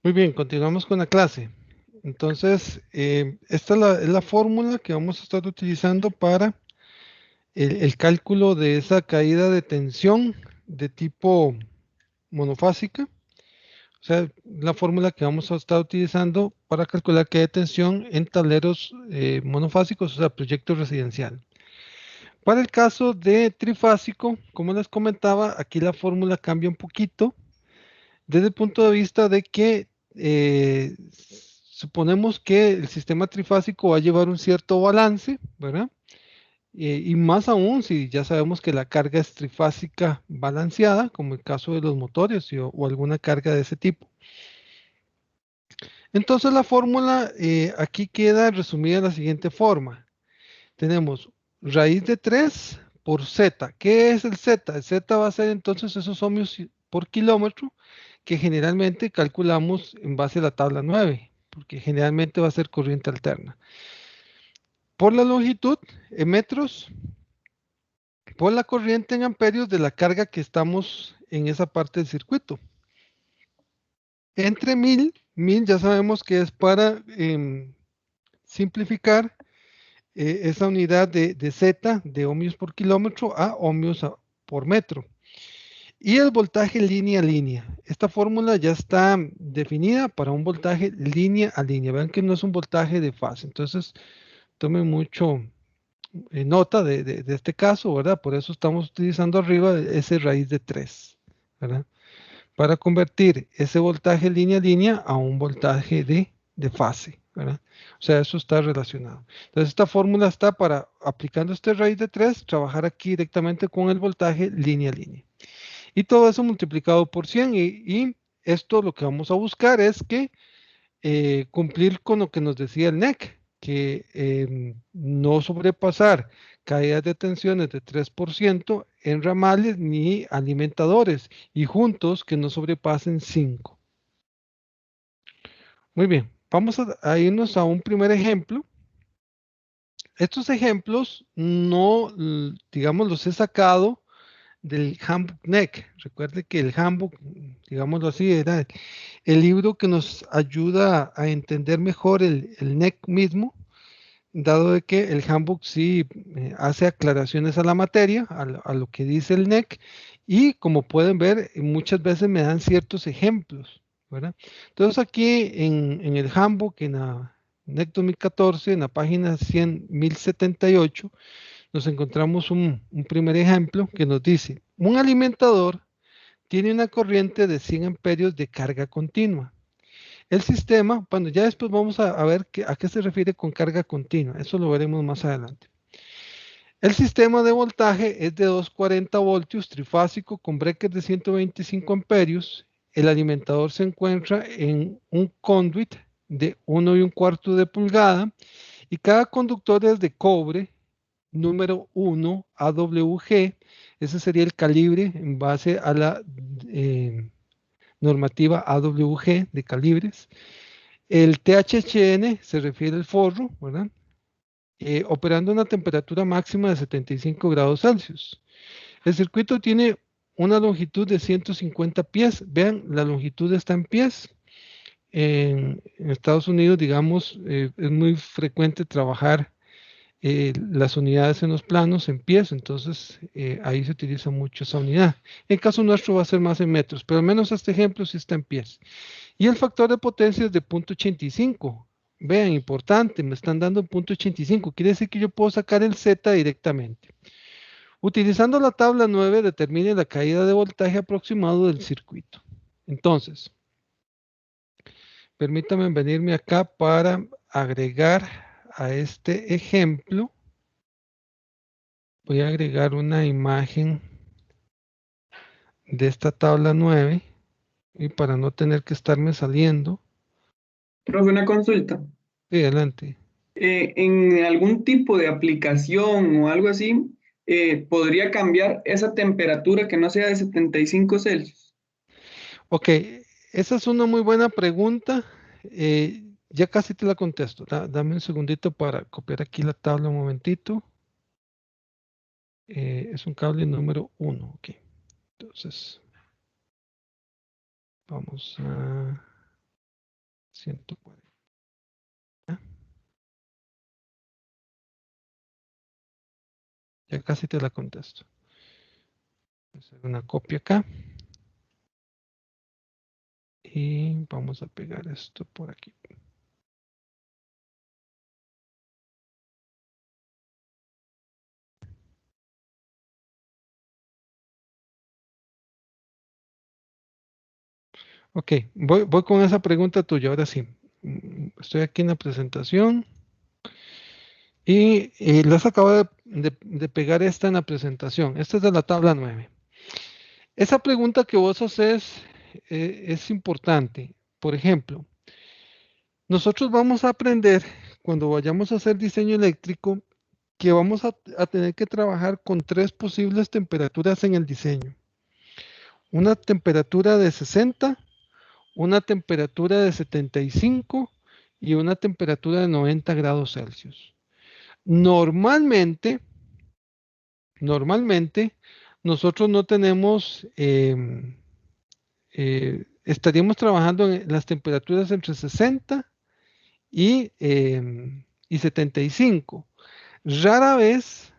Muy bien, continuamos con la clase. Entonces, esta es la fórmula que vamos a estar utilizando para el cálculo de esa caída de tensión de tipo monofásica. O sea, la fórmula que vamos a estar utilizando para calcular caída de tensión en tableros monofásicos, o sea, proyecto residencial. Para el caso de trifásico, como les comentaba, aquí la fórmula cambia un poquito desde el punto de vista de que suponemos que el sistema trifásico va a llevar un cierto balance, ¿verdad? Y más aún si ya sabemos que la carga es trifásica balanceada, como el caso de los motores o alguna carga de ese tipo. Entonces la fórmula aquí queda resumida de la siguiente forma. Tenemos raíz de 3 por Z. ¿Qué es el Z? El Z va a ser entonces esos ohmios por kilómetro que generalmente calculamos en base a la tabla 9, porque generalmente va a ser corriente alterna. Por la longitud en metros, por la corriente en amperios de la carga que estamos en esa parte del circuito. Entre 1000 ya sabemos que es para simplificar esa unidad de Z, de ohmios por kilómetro, a ohmios por metro. Y el voltaje línea a línea. Esta fórmula ya está definida para un voltaje línea a línea. Vean que no es un voltaje de fase. Entonces, tomen mucho nota de este caso, ¿verdad? Por eso estamos utilizando arriba ese raíz de 3, ¿verdad? Para convertir ese voltaje línea a línea a un voltaje de fase, ¿verdad? O sea, eso está relacionado. Entonces, esta fórmula está para, aplicando este raíz de 3, trabajar aquí directamente con el voltaje línea a línea. Y todo eso multiplicado por 100 y esto lo que vamos a buscar es que cumplir con lo que nos decía el NEC, que no sobrepasar caídas de tensiones de 3% en ramales ni alimentadores y juntos que no sobrepasen 5. Muy bien, vamos a irnos a un primer ejemplo. Estos ejemplos no, digamos, los he sacado del Handbook NEC. Recuerde que el Handbook, digámoslo así, era el libro que nos ayuda a entender mejor el NEC mismo, dado de que el Handbook sí hace aclaraciones a la materia, a lo que dice el NEC, y como pueden ver, muchas veces me dan ciertos ejemplos, ¿verdad? Entonces aquí en el Handbook, en la NEC 2014, en la página 1078, nos encontramos un primer ejemplo que nos dice, un alimentador tiene una corriente de 100 amperios de carga continua. El sistema, bueno, ya después vamos a ver a qué se refiere con carga continua, eso lo veremos más adelante. El sistema de voltaje es de 240 voltios trifásico con breakers de 125 amperios. El alimentador se encuentra en un conduit de 1 1/4 de pulgada y cada conductor es de cobre número 1 AWG. Ese sería el calibre en base a la normativa AWG de calibres. El THCN se refiere al forro, ¿verdad? Operando a una temperatura máxima de 75 grados Celsius. El circuito tiene una longitud de 150 pies. Vean, la longitud está en pies. En Estados Unidos, digamos, es muy frecuente trabajar las unidades en los planos en pies, entonces ahí se utiliza mucho esa unidad. En caso nuestro va a ser más en metros, pero al menos este ejemplo sí está en pies. Y el factor de potencia es de 0.85. Vean, importante, me están dando 0.85. Quiere decir que yo puedo sacar el Z directamente. Utilizando la tabla 9, determine la caída de voltaje aproximado del circuito. Entonces, permítame venirme acá para agregar a este ejemplo. Voy a agregar una imagen de esta tabla 9 y para no tener que estarme saliendo. Profe, una consulta. Sí, adelante. En algún tipo de aplicación o algo así, ¿podría cambiar esa temperatura que no sea de 75 Celsius? Ok, esa es una muy buena pregunta. Ya casi te la contesto. Dame un segundito para copiar aquí la tabla un momentito. Es un cable número 1. Ok, entonces vamos a 140. Ya casi te la contesto. Voy a hacer una copia acá. Y vamos a pegar esto por aquí. Ok, voy con esa pregunta tuya. Ahora sí. Estoy aquí en la presentación. Y les acabo de pegar esta en la presentación. Esta es de la tabla 9. Esa pregunta que vos haces es importante. Por ejemplo, nosotros vamos a aprender cuando vayamos a hacer diseño eléctrico que vamos a tener que trabajar con 3 posibles temperaturas en el diseño. Una temperatura de 60, una temperatura de 75 y una temperatura de 90 grados Celsius. Normalmente, nosotros no tenemos, estaríamos trabajando en las temperaturas entre 60 y 75. Rara vez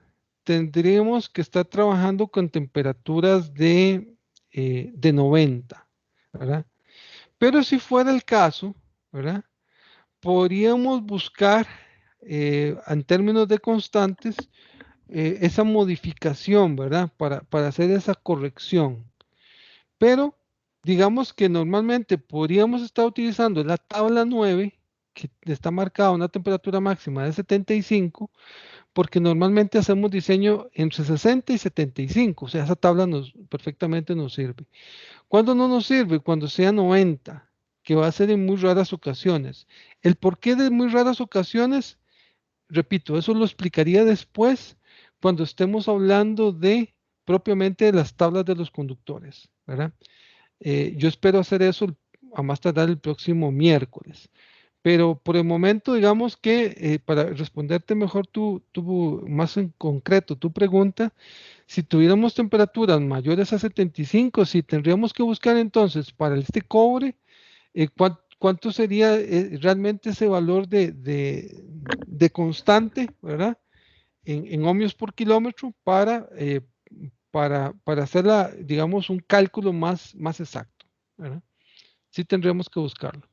tendríamos que estar trabajando con temperaturas de 90, ¿verdad? Pero si fuera el caso, ¿verdad? Podríamos buscar en términos de constantes esa modificación, ¿verdad? Para hacer esa corrección. Pero digamos que normalmente podríamos estar utilizando la tabla 9, que está marcada una temperatura máxima de 75, porque normalmente hacemos diseño entre 60 y 75, o sea, esa tabla perfectamente nos sirve. ¿Cuándo no nos sirve? Cuando sea 90, que va a ser en muy raras ocasiones. El porqué de muy raras ocasiones, repito, eso lo explicaría después cuando estemos hablando de propiamente de las tablas de los conductores, ¿verdad? Yo espero hacer eso a más tardar el próximo miércoles. Pero por el momento, digamos que para responderte mejor más en concreto tu pregunta, si tuviéramos temperaturas mayores a 75, sí tendríamos que buscar entonces para este cobre, cuánto sería realmente ese valor de constante, ¿verdad? En ohmios por kilómetro para hacer digamos, un cálculo más exacto, ¿verdad? Sí tendríamos que buscarlo.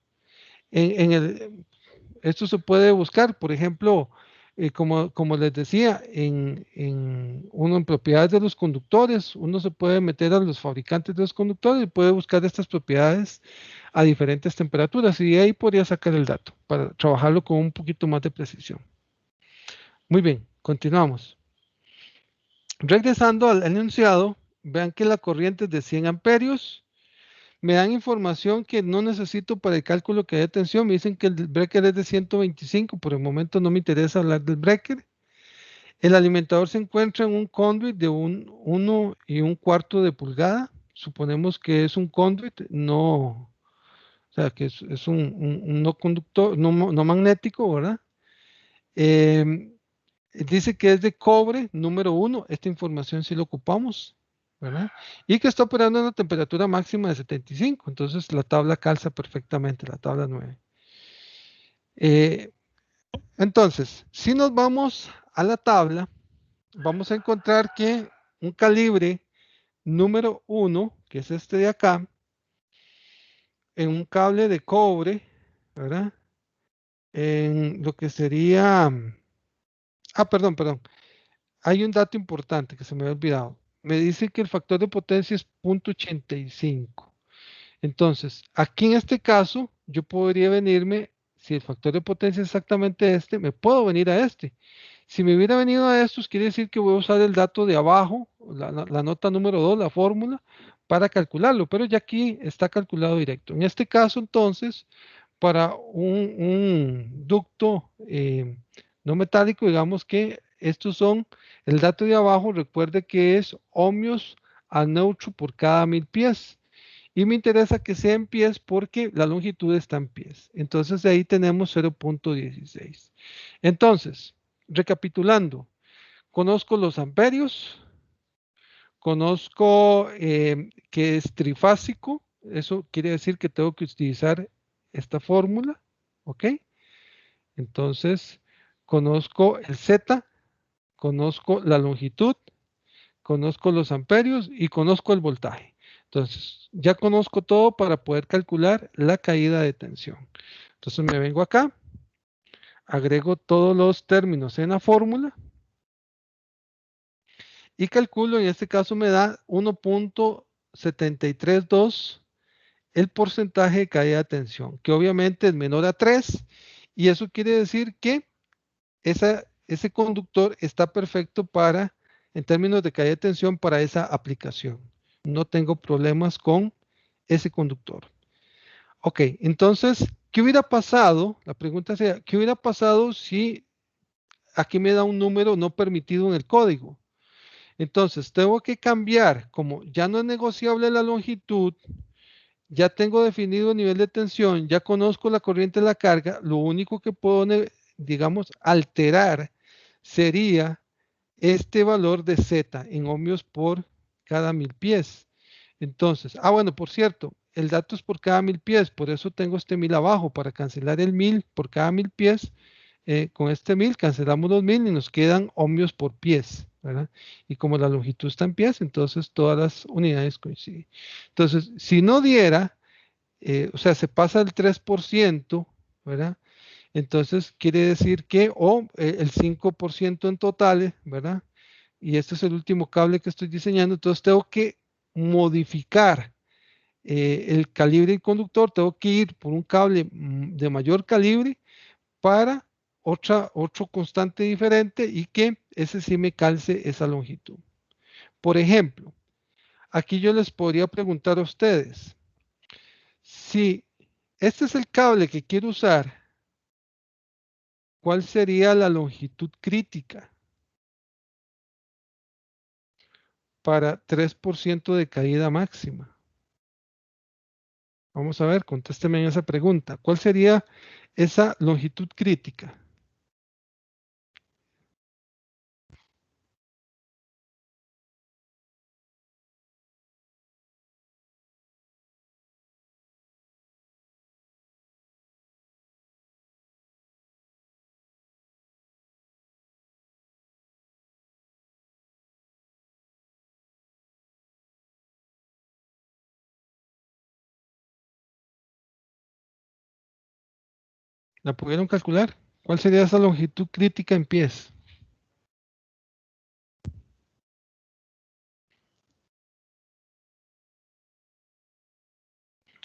Esto se puede buscar, por ejemplo, como les decía, en propiedades de los conductores, uno se puede meter a los fabricantes de los conductores y puede buscar estas propiedades a diferentes temperaturas y de ahí podría sacar el dato para trabajarlo con un poquito más de precisión. Muy bien, continuamos. Regresando al enunciado, vean que la corriente es de 100 amperios. Me dan información que no necesito para el cálculo que hay de tensión. Me dicen que el breaker es de 125. Por el momento no me interesa hablar del breaker. El alimentador se encuentra en un conduit de 1 1/4 de pulgada. Suponemos que es un conduit, no, o sea, que es un no conductor, no magnético, ¿verdad? Dice que es de cobre, número 1. Esta información sí la ocupamos, ¿verdad? Y que está operando a una temperatura máxima de 75. Entonces la tabla calza perfectamente, la tabla 9. Entonces, si nos vamos a la tabla, vamos a encontrar que un calibre número 1, que es este de acá, en un cable de cobre, ¿verdad? En lo que sería... perdón. Hay un dato importante que se me había olvidado. Me dice que el factor de potencia es 0.85. Entonces, aquí en este caso, yo podría venirme, si el factor de potencia es exactamente este, me puedo venir a este. Si me hubiera venido a estos, quiere decir que voy a usar el dato de abajo, la nota número 2, la fórmula, para calcularlo, pero ya aquí está calculado directo. En este caso, entonces, para un ducto no metálico, digamos que estos son, el dato de abajo, recuerde que es ohmios al neutro por cada 1000 pies. Y me interesa que sea en pies porque la longitud está en pies. Entonces de ahí tenemos 0.16. Entonces, recapitulando, conozco los amperios, conozco que es trifásico, eso quiere decir que tengo que utilizar esta fórmula, ¿ok? Entonces, conozco el Z, conozco la longitud, conozco los amperios y conozco el voltaje. Entonces, ya conozco todo para poder calcular la caída de tensión. Entonces, me vengo acá, agrego todos los términos en la fórmula y calculo, en este caso me da 1.732 el porcentaje de caída de tensión, que obviamente es menor a 3, y eso quiere decir que ese conductor está perfecto para, en términos de caída de tensión, para esa aplicación. No tengo problemas con ese conductor. Ok, entonces, ¿qué hubiera pasado? La pregunta sería, ¿qué hubiera pasado si aquí me da un número no permitido en el código? Entonces, tengo que cambiar, como ya no es negociable la longitud, ya tengo definido el nivel de tensión, ya conozco la corriente de la carga, lo único que puedo, digamos, alterar sería este valor de Z en ohmios por cada 1000 pies. Entonces, bueno, por cierto, el dato es por cada 1000 pies, por eso tengo este 1000 abajo, para cancelar el 1000 por cada 1000 pies. Con este 1000 cancelamos los 1000 y nos quedan ohmios por pies, ¿verdad? Y como la longitud está en pies, entonces todas las unidades coinciden. Entonces, si no diera, o sea, se pasa el 3%, ¿verdad? Entonces quiere decir que, el 5% en totales, ¿verdad? Y este es el último cable que estoy diseñando, entonces tengo que modificar el calibre del conductor, tengo que ir por un cable de mayor calibre para otro constante diferente y que ese sí me calce esa longitud. Por ejemplo, aquí yo les podría preguntar a ustedes, si este es el cable que quiero usar, ¿cuál sería la longitud crítica para 3% de caída máxima? Vamos a ver, contésteme en esa pregunta. ¿Cuál sería esa longitud crítica? ¿La pudieron calcular? ¿Cuál sería esa longitud crítica en pies?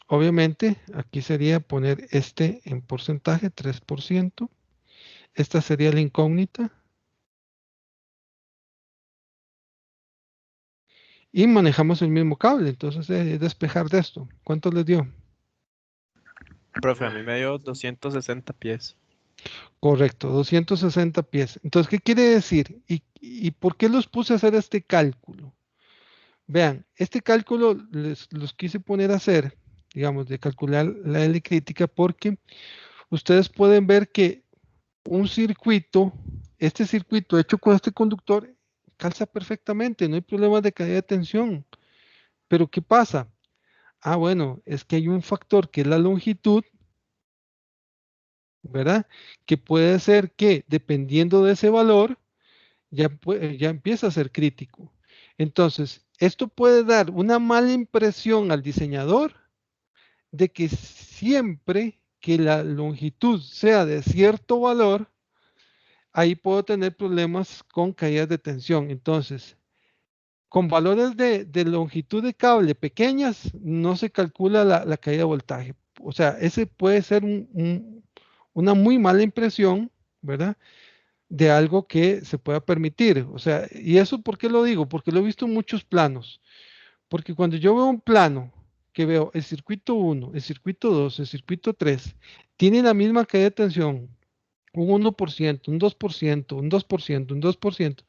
Obviamente, aquí sería poner este en porcentaje, 3%. Esta sería la incógnita. Y manejamos el mismo cable, entonces es despejar de esto. ¿Cuánto les dio? Profe, a mí me dio 260 pies. Correcto, 260 pies. Entonces, ¿qué quiere decir? ¿Y por qué los puse a hacer este cálculo? Vean, este cálculo los quise poner a hacer, digamos, de calcular la L crítica, porque ustedes pueden ver que un circuito, este circuito hecho con este conductor, calza perfectamente, no hay problemas de caída de tensión. Pero ¿qué pasa? Bueno, es que hay un factor que es la longitud, ¿verdad? Que puede ser que dependiendo de ese valor, ya empieza a ser crítico. Entonces, esto puede dar una mala impresión al diseñador de que siempre que la longitud sea de cierto valor, ahí puedo tener problemas con caídas de tensión. Entonces, con valores de longitud de cable pequeñas, no se calcula la caída de voltaje. O sea, ese puede ser una muy mala impresión, ¿verdad? De algo que se pueda permitir. O sea, ¿y eso por qué lo digo? Porque lo he visto en muchos planos. Porque cuando yo veo un plano que veo el circuito 1, el circuito 2, el circuito 3, tienen la misma caída de tensión, un 1%, un 2%, un 2%, un 2%.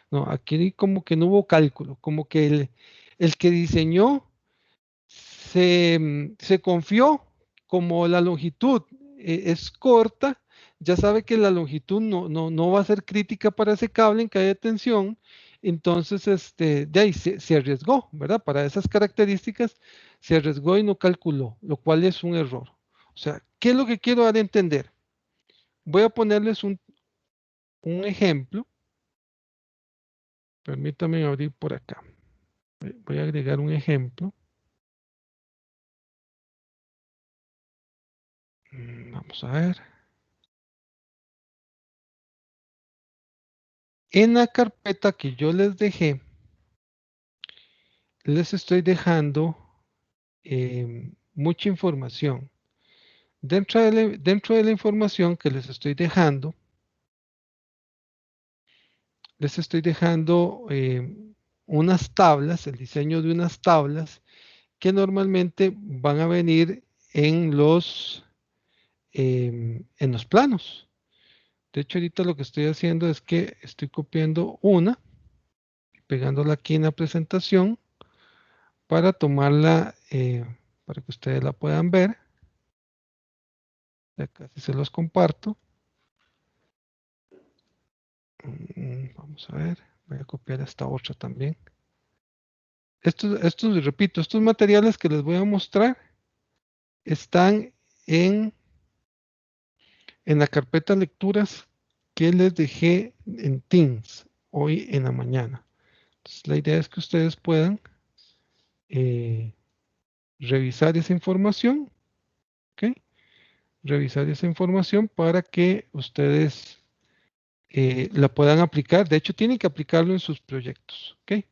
No, aquí como que no hubo cálculo, como que el que diseñó se confió, como la longitud es corta, ya sabe que la longitud no va a ser crítica para ese cable en caída de tensión, entonces de ahí se arriesgó, ¿verdad? Para esas características se arriesgó y no calculó, lo cual es un error. O sea, ¿qué es lo que quiero dar a entender? Voy a ponerles un ejemplo. Permítanme abrir por acá. Voy a agregar un ejemplo. Vamos a ver. En la carpeta que yo les dejé, les estoy dejando mucha información. Dentro de la información que les estoy dejando unas tablas, el diseño de unas tablas que normalmente van a venir en los planos. De hecho, ahorita lo que estoy haciendo es que estoy copiando una, pegándola aquí en la presentación para tomarla, para que ustedes la puedan ver. Ya casi se los comparto. Vamos a ver, voy a copiar esta otra también. Repito, estos materiales que les voy a mostrar están en la carpeta lecturas que les dejé en Teams hoy en la mañana. Entonces, la idea es que ustedes puedan revisar esa información, ¿ok? Revisar esa información para que ustedes la puedan aplicar. De hecho, tienen que aplicarlo en sus proyectos, ¿ok?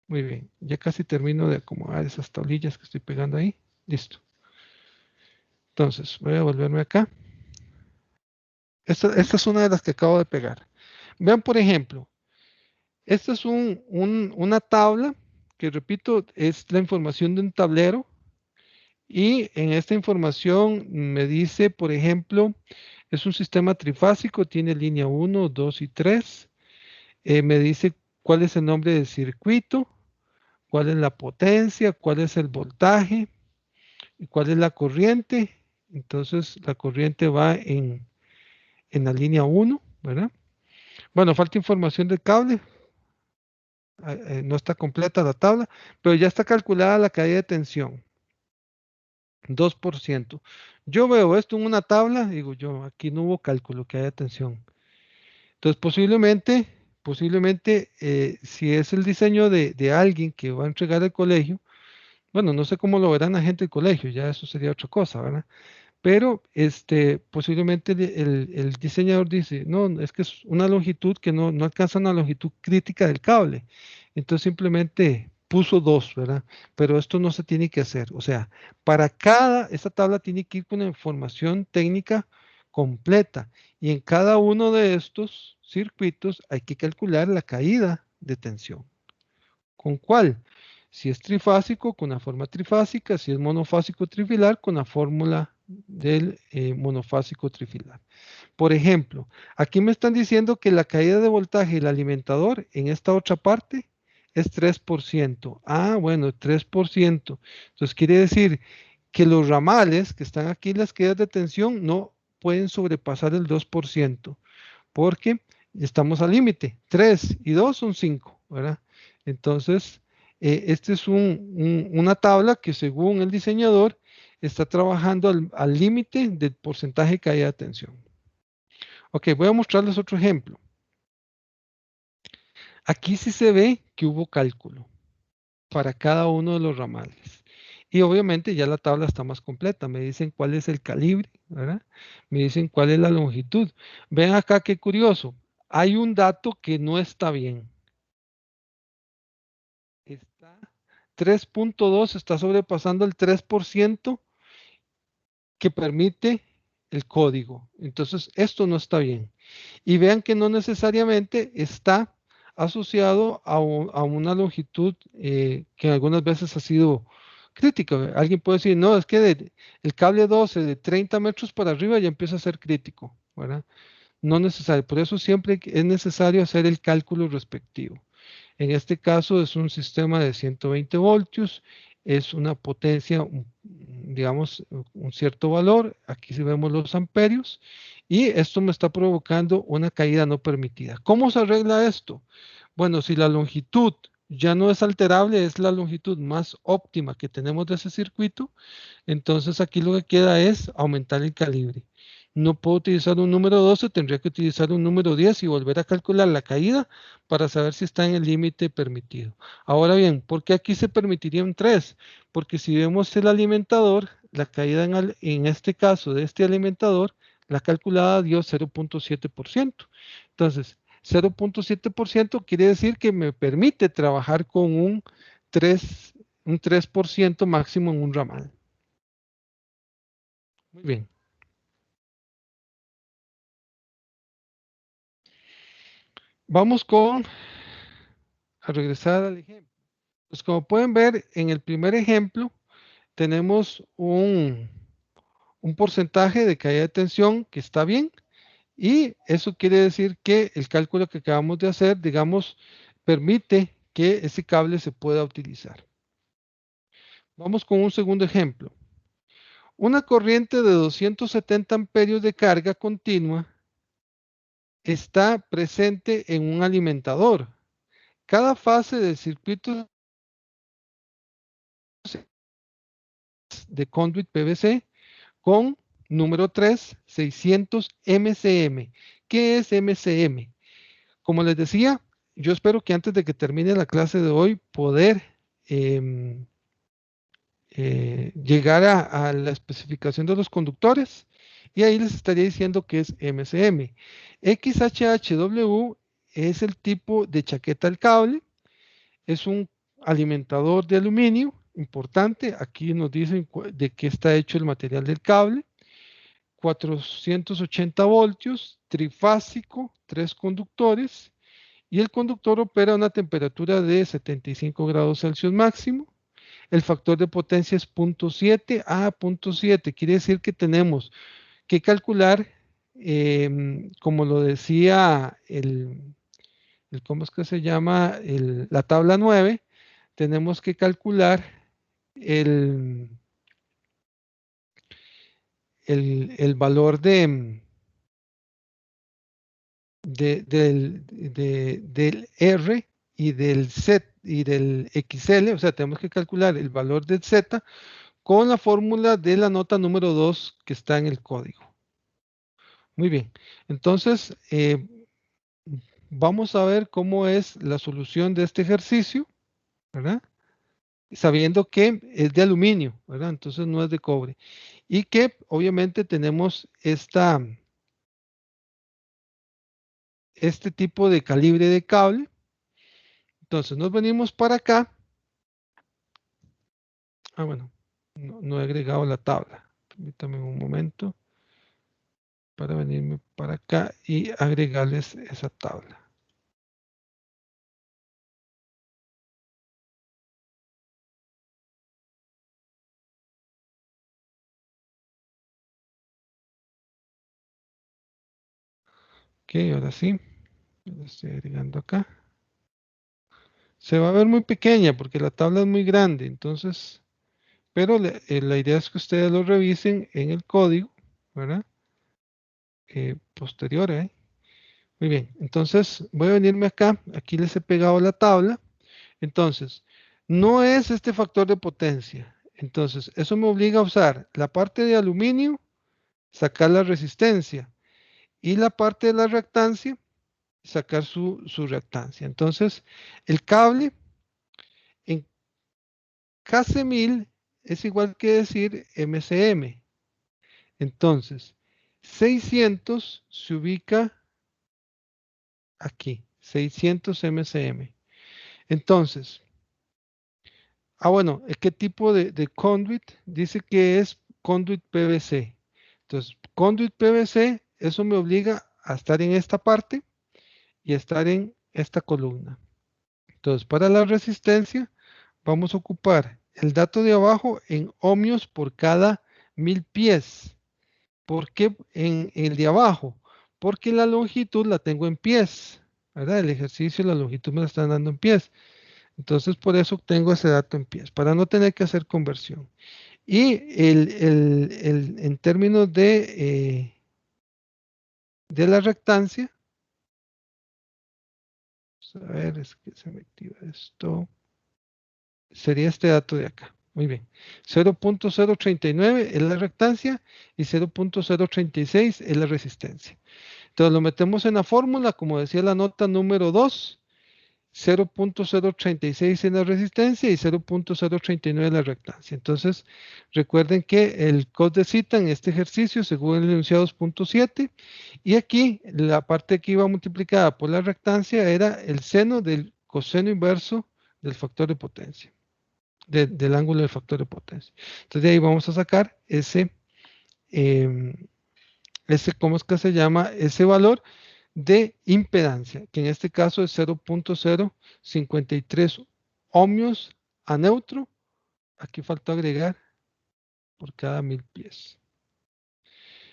Muy bien, ya casi termino de acomodar esas tablillas que estoy pegando ahí. Listo. Entonces, voy a volverme acá. Esta es una de las que acabo de pegar. Vean, por ejemplo, esta es una tabla que, repito, es la información de un tablero. Y en esta información me dice, por ejemplo, es un sistema trifásico, tiene línea 1, 2 y 3. Me dice cuál es el nombre del circuito, cuál es la potencia, cuál es el voltaje y cuál es la corriente. Entonces, la corriente va en la línea 1, ¿verdad? Bueno, falta información del cable. No está completa la tabla, pero ya está calculada la caída de tensión. 2%. Yo veo esto en una tabla, digo yo, aquí no hubo cálculo que haya tensión. Entonces, posiblemente, si es el diseño de alguien que va a entregar el colegio, bueno, no sé cómo lo verán la gente del colegio, ya eso sería otra cosa, ¿verdad? Pero posiblemente el diseñador dice, no, es que es una longitud que no alcanza una longitud crítica del cable. Entonces simplemente puso 2, ¿verdad? Pero esto no se tiene que hacer. O sea, esta tabla tiene que ir con la información técnica completa. Y en cada uno de estos circuitos hay que calcular la caída de tensión. ¿Con cuál? Si es trifásico, con la forma trifásica. Si es monofásico trifilar, con la fórmula del monofásico trifilar. Por ejemplo, aquí me están diciendo que la caída de voltaje del alimentador en esta otra parte es 3%. Ah, bueno, 3%. Entonces quiere decir que los ramales que están aquí en las caídas de tensión no pueden sobrepasar el 2%, porque estamos al límite. 3 y 2 son 5, ¿verdad? Entonces, esta es una tabla que según el diseñador está trabajando al límite del porcentaje de caída de tensión. Ok, voy a mostrarles otro ejemplo. Aquí sí se ve que hubo cálculo para cada uno de los ramales. Y obviamente ya la tabla está más completa. Me dicen cuál es el calibre, ¿verdad? Me dicen cuál es la longitud. Ven acá qué curioso. Hay un dato que no está bien. 3.2 está sobrepasando el 3% que permite el código. Entonces, esto no está bien. Y vean que no necesariamente está asociado a una longitud que algunas veces ha sido crítica. Alguien puede decir, no, es que el cable 12 de 30 metros para arriba ya empieza a ser crítico, ¿verdad? No necesario. Por eso siempre es necesario hacer el cálculo respectivo. En este caso es un sistema de 120 voltios, es una potencia, digamos, un cierto valor. Aquí sí vemos los amperios y esto me está provocando una caída no permitida. ¿Cómo se arregla esto? Bueno, si la longitud ya no es alterable, es la longitud más óptima que tenemos de ese circuito. Entonces aquí lo que queda es aumentar el calibre. No puedo utilizar un número 12, tendría que utilizar un número 10 y volver a calcular la caída para saber si está en el límite permitido. Ahora bien, ¿por qué aquí se permitiría un 3? Porque si vemos el alimentador, la caída en este caso de este alimentador, la calculada dio 0.7%. Entonces, 0.7% quiere decir que me permite trabajar con un 3% máximo en un ramal. Muy bien. Vamos a regresar al ejemplo. Pues como pueden ver, en el primer ejemplo tenemos un porcentaje de caída de tensión que está bien y eso quiere decir que el cálculo que acabamos de hacer, digamos, permite que ese cable se pueda utilizar. Vamos con un segundo ejemplo. Una corriente de 270 amperios de carga continua está presente en un alimentador. Cada fase del circuito de conduit PVC con número 3, 600 MCM. ¿Qué es MCM? Como les decía, yo espero que antes de que termine la clase de hoy poder llegar a la especificación de los conductores y ahí les estaría diciendo que es MCM. XHHW es el tipo de chaqueta del cable, es un alimentador de aluminio importante. Aquí nos dicen de qué está hecho el material del cable. 480 voltios, trifásico, 3 conductores y el conductor opera a una temperatura de 75 grados Celsius máximo. El factor de potencia es 0.7 a 0.7. Quiere decir que tenemos que calcular, como lo decía ¿cómo es que se llama? La tabla 9, tenemos que calcular el valor del R y del Z y del XL, o sea, tenemos que calcular el valor del Z con la fórmula de la nota número 2 que está en el código. Muy bien, entonces vamos a ver cómo es la solución de este ejercicio, ¿verdad? Sabiendo que es de aluminio, ¿verdad? Entonces no es de cobre. Y que obviamente tenemos este tipo de calibre de cable. Entonces nos venimos para acá. Bueno, no he agregado la tabla. Permítame un momento para venirme para acá y agregarles esa tabla. Ok, ahora sí. Lo estoy agregando acá. Se va a ver muy pequeña porque la tabla es muy grande, entonces, pero la idea es que ustedes lo revisen en el código, ¿verdad? Posterior, ¿eh? Muy bien, entonces voy a venirme acá, aquí les he pegado la tabla, entonces, no es este factor de potencia, entonces, eso me obliga a usar la parte de aluminio, sacar la resistencia, y la parte de la reactancia, sacar su reactancia. Entonces, el cable en KC1000 es igual que decir MCM. Entonces, 600 se ubica aquí, 600 MCM. Entonces, bueno, ¿qué tipo de conduit? Dice que es conduit PVC. Entonces, conduit PVC, eso me obliga a estar en esta parte y a estar en esta columna. Entonces, para la resistencia, vamos a ocupar el dato de abajo en ohmios por cada 1000 pies. ¿Por qué en el de abajo? Porque la longitud la tengo en pies, ¿verdad? El ejercicio, la longitud me la están dando en pies. Entonces, por eso tengo ese dato en pies, para no tener que hacer conversión. Y en términos de la reactancia, Vamos a ver, es que se me activa esto. Sería este dato de acá. Muy bien. 0.039 es la reactancia y 0.036 es la resistencia. Entonces lo metemos en la fórmula, como decía la nota número 2, 0.036 en la resistencia y 0.039 en la reactancia. Entonces, recuerden que el cos de cita en este ejercicio, según el enunciado 2.7, y aquí la parte que iba multiplicada por la reactancia era el seno del coseno inverso del factor de potencia, del ángulo del factor de potencia. Entonces, de ahí vamos a sacar ¿cómo es que se llama? Ese valor de impedancia, que en este caso es 0.053 ohmios a neutro. Aquí faltó agregar por cada 1000 pies.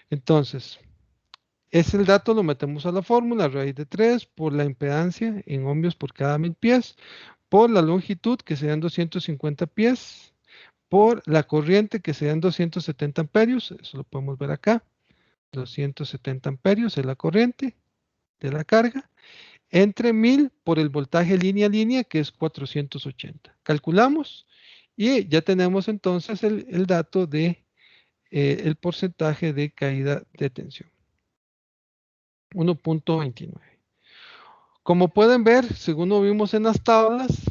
Entonces, ese el dato lo metemos a la fórmula, raíz de 3 por la impedancia en ohmios por cada 1000 pies, por la longitud que sean 250 pies, por la corriente que sean 270 amperios, eso lo podemos ver acá, 270 amperios es la corriente de la carga, entre 1000 por el voltaje línea a línea, que es 480. Calculamos y ya tenemos entonces el dato de el porcentaje de caída de tensión. 1.29. Como pueden ver, según lo vimos en las tablas,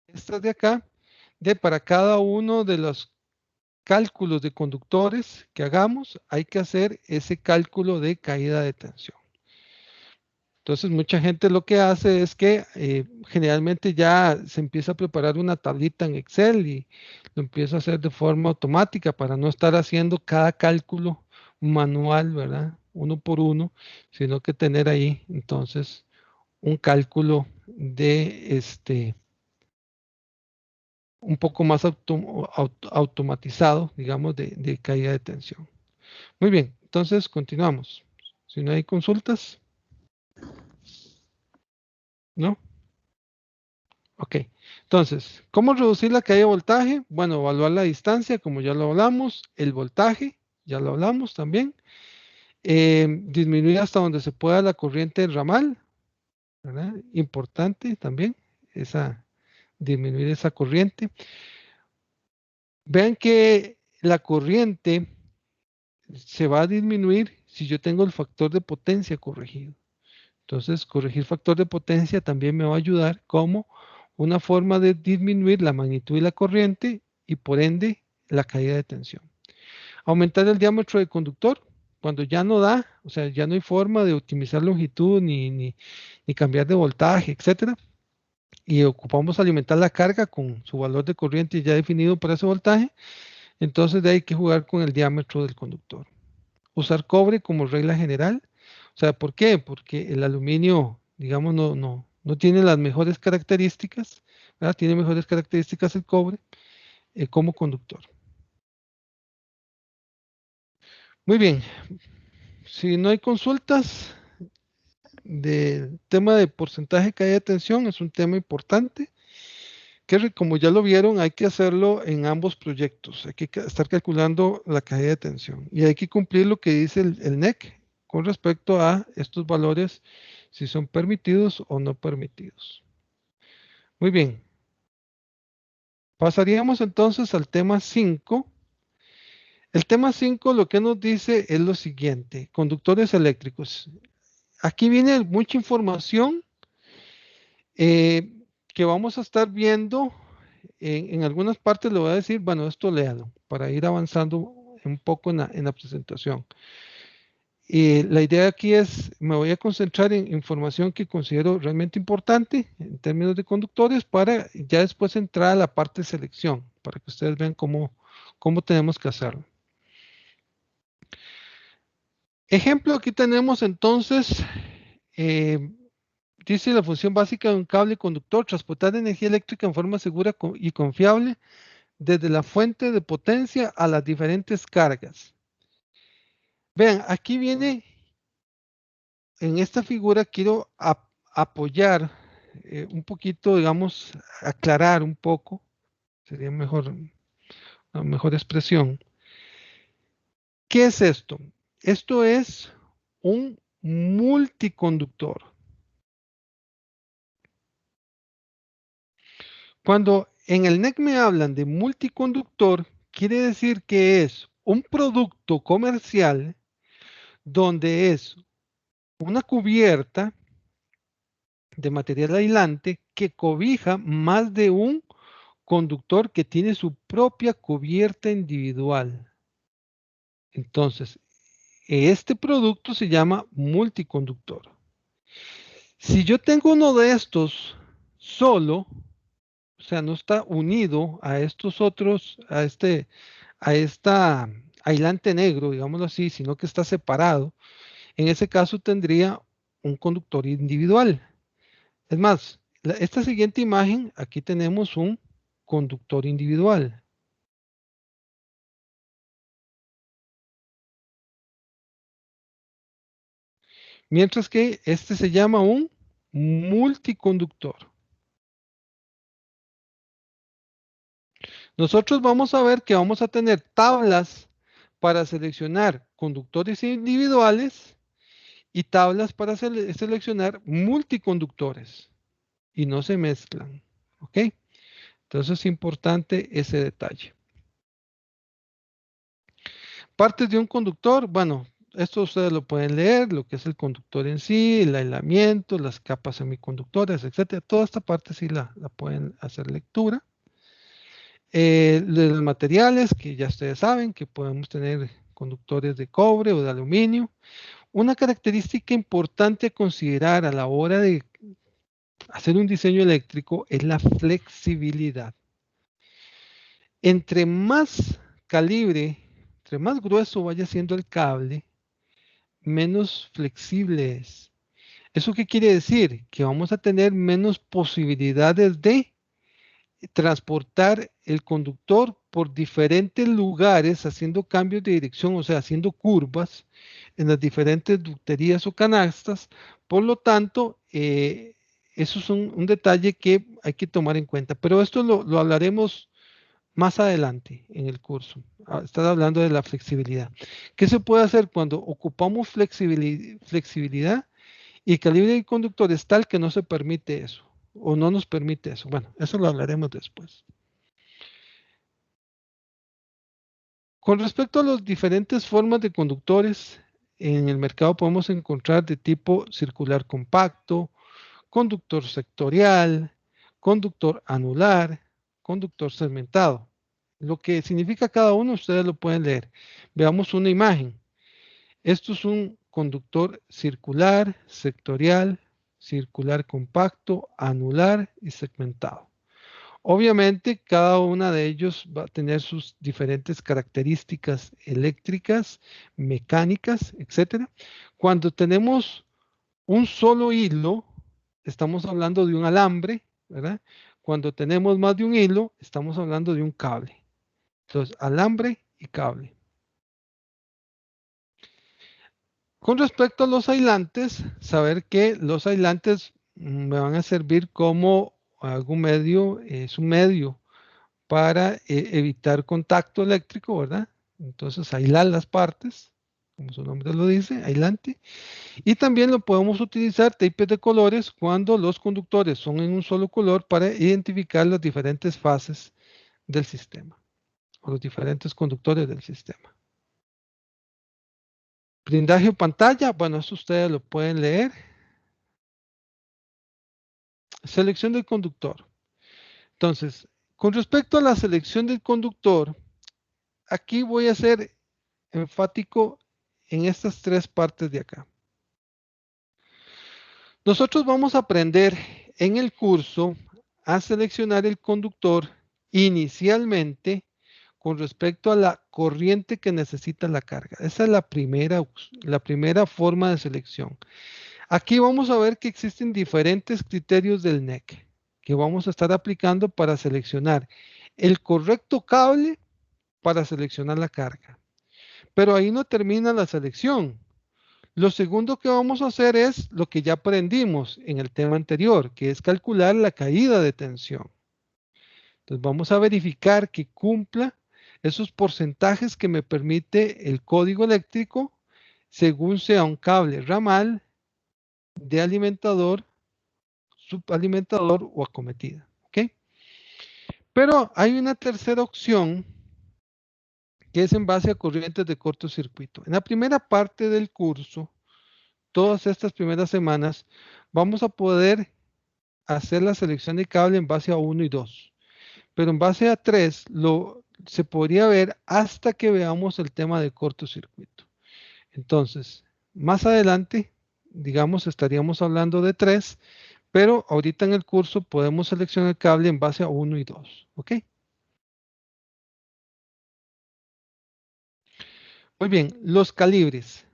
estas de acá, para cada uno de los cálculos de conductores que hagamos, hay que hacer ese cálculo de caída de tensión. Entonces, mucha gente lo que hace es que generalmente ya se empieza a preparar una tablita en Excel y lo empieza a hacer de forma automática para no estar haciendo cada cálculo manual, ¿verdad? Uno por uno, sino que tener ahí entonces un cálculo de un poco más automatizado, digamos, de caída de tensión. Muy bien, entonces continuamos. Si no hay consultas. ¿No? Ok. Entonces, ¿cómo reducir la caída de voltaje? Bueno, evaluar la distancia, como ya lo hablamos. El voltaje, ya lo hablamos también. Disminuir hasta donde se pueda la corriente ramal, ¿verdad? Importante también, disminuir esa corriente. Vean que la corriente se va a disminuir si yo tengo el factor de potencia corregido. Entonces, corregir factor de potencia también me va a ayudar como una forma de disminuir la magnitud de la corriente y por ende la caída de tensión. Aumentar el diámetro del conductor cuando ya no da, o sea, ya no hay forma de optimizar longitud ni cambiar de voltaje, etcétera. Y ocupamos alimentar la carga con su valor de corriente ya definido para ese voltaje. Entonces, de ahí hay que jugar con el diámetro del conductor. Usar cobre como regla general. O sea, ¿por qué? Porque el aluminio, digamos, no tiene las mejores características, ¿verdad? Tiene mejores características el cobre como conductor. Muy bien. Si no hay consultas del tema de porcentaje de caída de tensión, es un tema importante que, como ya lo vieron, hay que hacerlo en ambos proyectos. Hay que estar calculando la caída de tensión y hay que cumplir lo que dice el NEC con respecto a estos valores, si son permitidos o no permitidos. Muy bien. Pasaríamos entonces al tema 5. El tema 5 lo que nos dice es lo siguiente: conductores eléctricos. Aquí viene mucha información que vamos a estar viendo. En algunas partes le voy a decir, bueno, esto léalo para ir avanzando un poco en la presentación. Y la idea aquí es, me voy a concentrar en información que considero realmente importante en términos de conductores para ya después entrar a la parte de selección, para que ustedes vean cómo tenemos que hacerlo. Ejemplo, aquí tenemos entonces, dice la función básica de un cable conductor: transportar energía eléctrica en forma segura y confiable desde la fuente de potencia a las diferentes cargas. Vean, aquí viene, en esta figura quiero apoyar un poquito, digamos, aclarar un poco, sería una mejor expresión. ¿Qué es esto? Esto es un multiconductor. Cuando en el NEC me hablan de multiconductor, quiere decir que es un producto comercial donde es una cubierta de material aislante que cobija más de un conductor que tiene su propia cubierta individual. Entonces, este producto se llama multiconductor. Si yo tengo uno de estos solo, o sea, no está unido a estos otros, a esta aislante negro, digámoslo así, sino que está separado, en ese caso tendría un conductor individual. Es más, esta siguiente imagen, aquí tenemos un conductor individual. Mientras que este se llama un multiconductor. Nosotros vamos a ver que vamos a tener tablas para seleccionar conductores individuales y tablas para seleccionar multiconductores y no se mezclan. ¿Ok? Entonces es importante ese detalle. Partes de un conductor, bueno, esto ustedes lo pueden leer, lo que es el conductor en sí, el aislamiento, las capas semiconductoras, etcétera. Toda esta parte sí la pueden hacer lectura. De los materiales, que ya ustedes saben que podemos tener conductores de cobre o de aluminio. Una característica importante a considerar a la hora de hacer un diseño eléctrico es la flexibilidad. Entre más calibre, entre más grueso vaya siendo el cable, menos flexible es. ¿Eso qué quiere decir? Que vamos a tener menos posibilidades de transportar el conductor por diferentes lugares haciendo cambios de dirección, o sea, haciendo curvas en las diferentes ducterías o canastas. Por lo tanto, eso es un detalle que hay que tomar en cuenta. Pero esto lo hablaremos más adelante en el curso. Estás hablando de la flexibilidad. ¿Qué se puede hacer cuando ocupamos flexibilidad y el calibre del conductor es tal que no se permite eso? O no nos permite eso. Bueno, eso lo hablaremos después. Con respecto a las diferentes formas de conductores, en el mercado podemos encontrar de tipo circular compacto, conductor sectorial, conductor anular, conductor segmentado. Lo que significa cada uno, ustedes lo pueden leer. Veamos una imagen. Esto es un conductor circular, sectorial, circular compacto, anular y segmentado. Obviamente, cada una de ellos va a tener sus diferentes características eléctricas, mecánicas, etc. Cuando tenemos un solo hilo, estamos hablando de un alambre, ¿verdad? Cuando tenemos más de un hilo, estamos hablando de un cable. Entonces, alambre y cable. Con respecto a los aislantes, saber que los aislantes me van a servir como algún medio, es un medio para evitar contacto eléctrico, ¿verdad? Entonces, aislar las partes, como su nombre lo dice, aislante. Y también lo podemos utilizar tapes de colores cuando los conductores son en un solo color para identificar las diferentes fases del sistema o los diferentes conductores del sistema. Blindaje o pantalla, bueno, eso ustedes lo pueden leer. Selección del conductor. Entonces, con respecto a la selección del conductor, aquí voy a ser enfático en estas tres partes de acá. Nosotros vamos a aprender en el curso a seleccionar el conductor inicialmente con respecto a la corriente que necesita la carga. Esa es la primera forma de selección. Aquí vamos a ver que existen diferentes criterios del NEC que vamos a estar aplicando para seleccionar el correcto cable para seleccionar la carga. Pero ahí no termina la selección. Lo segundo que vamos a hacer es lo que ya aprendimos en el tema anterior, que es calcular la caída de tensión. Entonces vamos a verificar que cumpla esos porcentajes que me permite el código eléctrico según sea un cable ramal, de alimentador, subalimentador o acometida. ¿Ok? Pero hay una tercera opción que es en base a corrientes de cortocircuito. En la primera parte del curso, todas estas primeras semanas, vamos a poder hacer la selección de cable en base a 1 y 2. Pero en base a 3 se podría ver hasta que veamos el tema de cortocircuito. Entonces, más adelante, digamos, estaríamos hablando de 3, pero ahorita en el curso podemos seleccionar el cable en base a 1 y 2. ¿Ok? Muy bien, los calibres.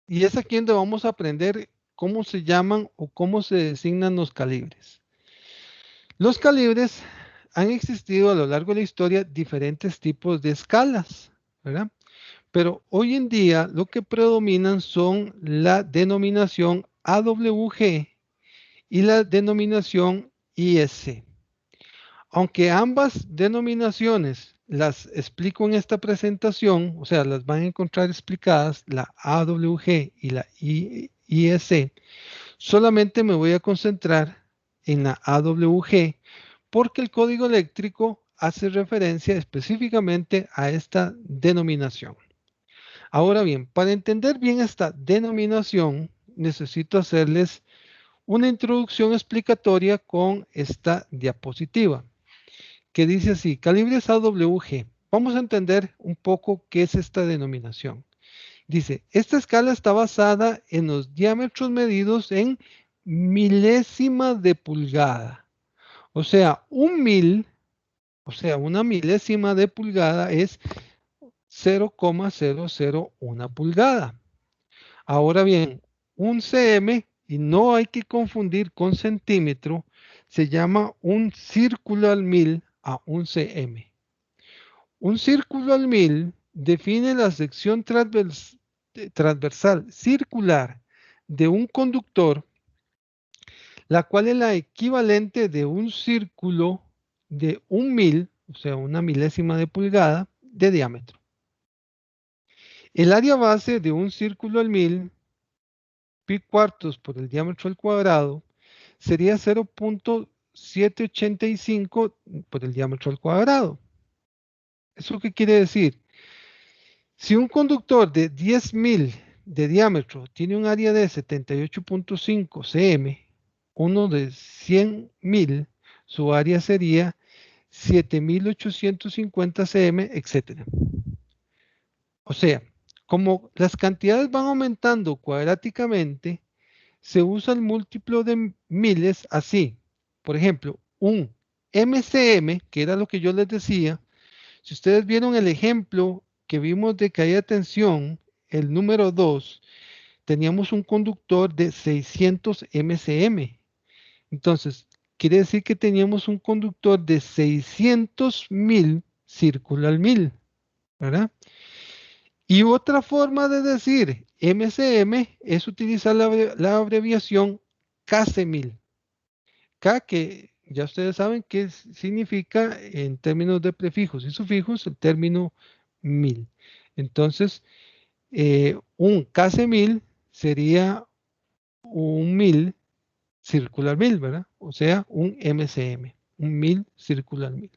Y es aquí donde vamos a aprender cómo se llaman o cómo se designan los calibres. Los calibres han existido a lo largo de la historia diferentes tipos de escalas, ¿verdad? Pero hoy en día lo que predominan son la denominación AWG y la denominación ISC. Aunque ambas denominaciones las explico en esta presentación, o sea, las van a encontrar explicadas, la AWG y la ISC, solamente me voy a concentrar en la AWG porque el código eléctrico hace referencia específicamente a esta denominación. Ahora bien, para entender bien esta denominación, necesito hacerles una introducción explicatoria con esta diapositiva, que dice así, calibres AWG. Vamos a entender un poco qué es esta denominación. Dice, esta escala está basada en los diámetros medidos en milésimas de pulgada. O sea, una milésima de pulgada es 0,001 pulgada. Ahora bien, un cm, y no hay que confundir con centímetro, se llama un círculo al mil a un cm. Un círculo al mil define la sección transversal circular de un conductor, la cual es la equivalente de un círculo de un mil, o sea, una milésima de pulgada de diámetro. El área base de un círculo al mil, pi cuartos por el diámetro al cuadrado, sería 0.785 por el diámetro al cuadrado. ¿Eso qué quiere decir? Si un conductor de 10.000 de diámetro tiene un área de 78.5 cm, uno de 100.000, su área sería 7.850 cm, etc. O sea, como las cantidades van aumentando cuadráticamente, se usa el múltiplo de miles así. Por ejemplo, un MCM, que era lo que yo les decía, si ustedes vieron el ejemplo que vimos de caída de tensión, el número 2, teníamos un conductor de 600 MCM. Entonces, quiere decir que teníamos un conductor de 600.000 círculo al mil, ¿verdad? Y otra forma de decir MCM es utilizar la abreviación K-1000. K, que ya ustedes saben qué significa en términos de prefijos y sufijos el término 1000. Entonces, un K-1000 sería un 1000 circular 1000, ¿verdad? O sea, un MCM, un 1000 circular 1000.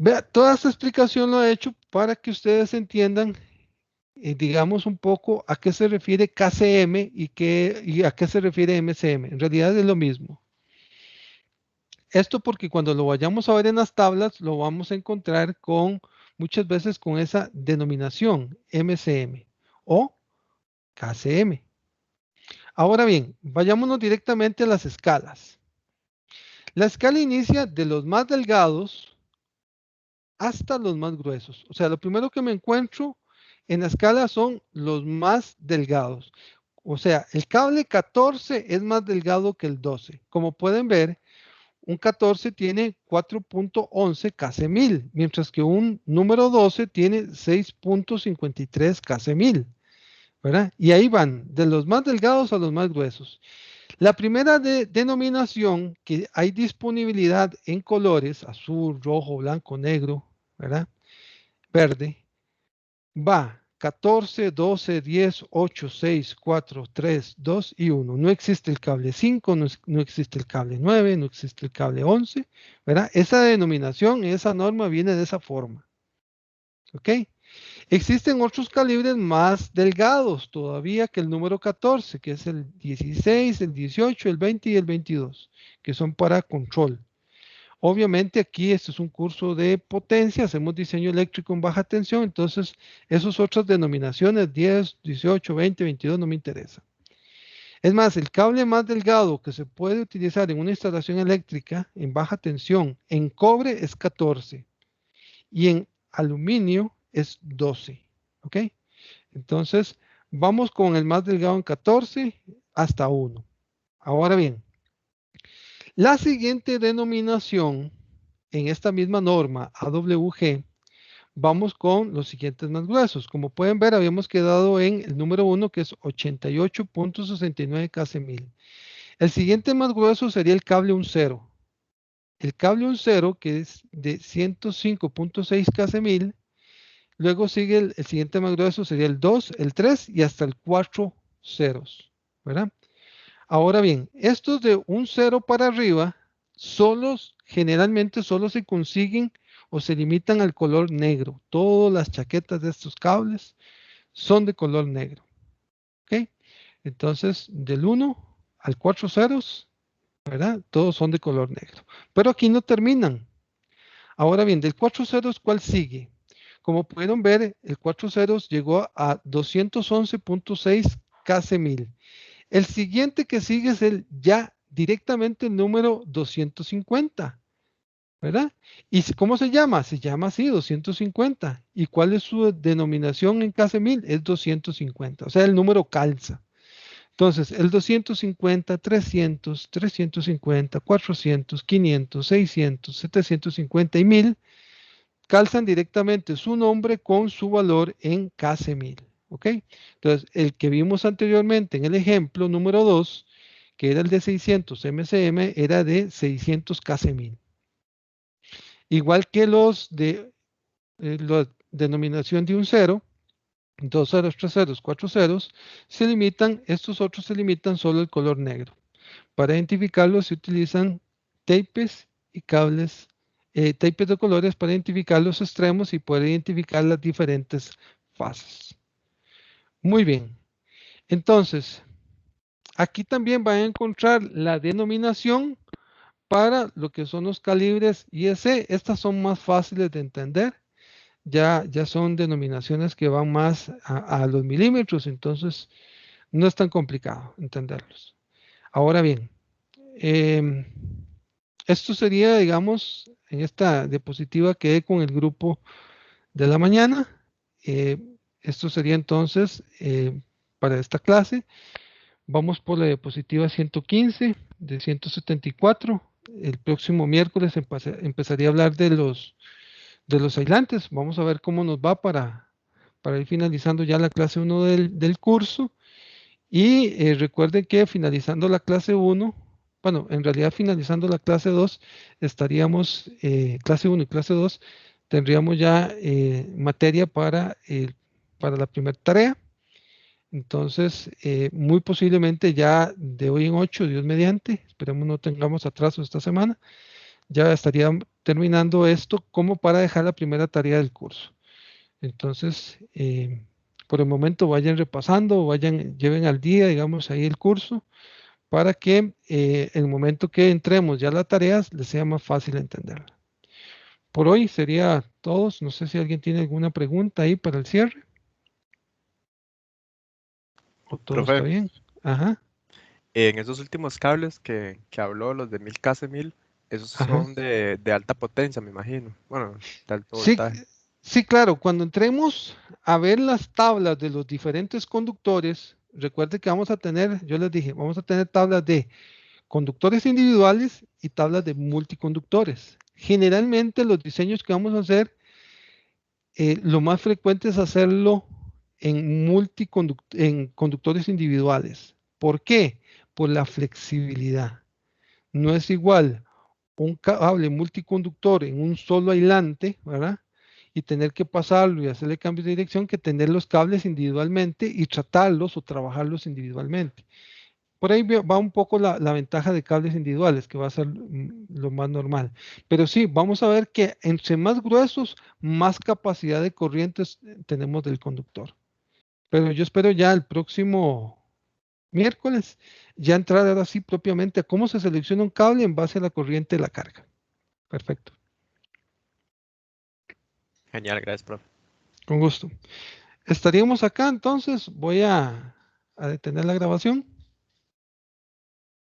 Vea, toda esta explicación lo he hecho para que ustedes entiendan, digamos, un poco a qué se refiere KCM y a qué se refiere MCM. En realidad es lo mismo. Esto porque cuando lo vayamos a ver en las tablas, lo vamos a encontrar muchas veces con esa denominación MCM o KCM. Ahora bien, vayámonos directamente a las escalas. La escala inicia de los más delgados hasta los más gruesos. O sea, lo primero que me encuentro en la escala son los más delgados. O sea, el cable 14 es más delgado que el 12. Como pueden ver, un 14 tiene 4.11 kc/1000, mientras que un número 12 tiene 6.53 kc/1000, ¿verdad? Y ahí van, de los más delgados a los más gruesos. La primera denominación, que hay disponibilidad en colores, azul, rojo, blanco, negro, ¿verdad? Verde, va 14, 12, 10, 8, 6, 4, 3, 2 y 1. No existe el cable 5, no existe el cable 9, no existe el cable 11, ¿verdad? Esa denominación, esa norma viene de esa forma. ¿Ok? Existen otros calibres más delgados todavía que el número 14, que es el 16, el 18, el 20 y el 22, que son para control. Obviamente aquí este es un curso de potencia, hacemos diseño eléctrico en baja tensión, entonces esas otras denominaciones 10, 18, 20, 22 no me interesan. Es más, el cable más delgado que se puede utilizar en una instalación eléctrica en baja tensión en cobre es 14 y en aluminio es 12. ¿Ok? Entonces vamos con el más delgado en 14 hasta 1. Ahora bien, la siguiente denominación en esta misma norma AWG, vamos con los siguientes más gruesos. Como pueden ver, habíamos quedado en el número 1, que es 88.69 kc/1000. El siguiente más grueso sería el cable 1.0. El cable 1.0, que es de 105.6 kc/1000. Luego sigue el siguiente más grueso, sería el 2, el 3 y hasta el 4 ceros, ¿verdad? Ahora bien, estos de un 0 para arriba, generalmente solo se consiguen o se limitan al color negro. Todas las chaquetas de estos cables son de color negro. ¿Ok? Entonces, del 1 al 4 ceros, ¿verdad? Todos son de color negro. Pero aquí no terminan. Ahora bien, del 4 ceros, ¿cuál sigue? Como pudieron ver, el 4 ceros llegó a 211.6 kc/1000. El siguiente que sigue es el ya directamente el número 250, ¿verdad? ¿Y cómo se llama? Se llama así, 250. ¿Y cuál es su denominación en kc/1000? Es 250, o sea, el número calza. Entonces, el 250, 300, 350, 400, 500, 600, 750 y 1000 calzan directamente su nombre con su valor en kc/1000. ¿Ok? Entonces, el que vimos anteriormente en el ejemplo número 2, que era el de 600 MCM, era de 600 kc/1000. Igual que los de la denominación de un 0, 2 ceros, 3 ceros, 4 ceros, estos otros se limitan solo al color negro. Para identificarlos se utilizan tapes y cables, tapes de colores para identificar los extremos y poder identificar las diferentes fases. Muy bien. Entonces, aquí también van a encontrar la denominación para lo que son los calibres IEC. Estas son más fáciles de entender. Ya son denominaciones que van más a los milímetros, entonces no es tan complicado entenderlos. Ahora bien, esto sería, digamos, en esta diapositiva que con el grupo de la mañana. Esto sería entonces para esta clase. Vamos por la diapositiva 115 de 174. El próximo miércoles empezaría a hablar de los aislantes. Vamos a ver cómo nos va para ir finalizando ya la clase 1 del curso. Y recuerden que finalizando la clase 1, bueno, en realidad finalizando la clase 2, estaríamos, clase 1 y clase 2, tendríamos ya materia para la primera tarea. Entonces, muy posiblemente ya de hoy en 8, Dios mediante, esperemos no tengamos atraso esta semana, ya estaría terminando esto como para dejar la primera tarea del curso. Entonces, por el momento vayan repasando, lleven al día, digamos, ahí el curso, para que en el momento que entremos ya a las tareas les sea más fácil entenderla. Por hoy sería todos. No sé si alguien tiene alguna pregunta ahí para el cierre. ¿O todo Profe, está bien? Ajá, en esos últimos cables que habló, los de 1000 kc/1000, esos ajá. son de alta potencia, me imagino. Bueno, de alto Sí, voltaje. sí, claro, cuando entremos a ver las tablas de los diferentes conductores, recuerde que vamos a tener, yo les dije, vamos a tener tablas de conductores individuales y tablas de multiconductores. Generalmente los diseños que vamos a hacer, lo más frecuente es hacerlo en conductores individuales. ¿Por qué? Por la flexibilidad. No es igual un cable multiconductor en un solo aislante, ¿verdad? y tener que pasarlo y hacerle cambios de dirección que tener los cables individualmente y tratarlos o trabajarlos individualmente. Por ahí va un poco la ventaja de cables individuales, que va a ser lo más normal. Pero sí, vamos a ver que entre más gruesos, más capacidad de corrientes tenemos del conductor. Pero yo espero ya el próximo miércoles ya entrar ahora sí propiamente a cómo se selecciona un cable en base a la corriente de la carga. Perfecto. Genial, gracias, profe. Con gusto. Estaríamos acá, entonces voy a detener la grabación.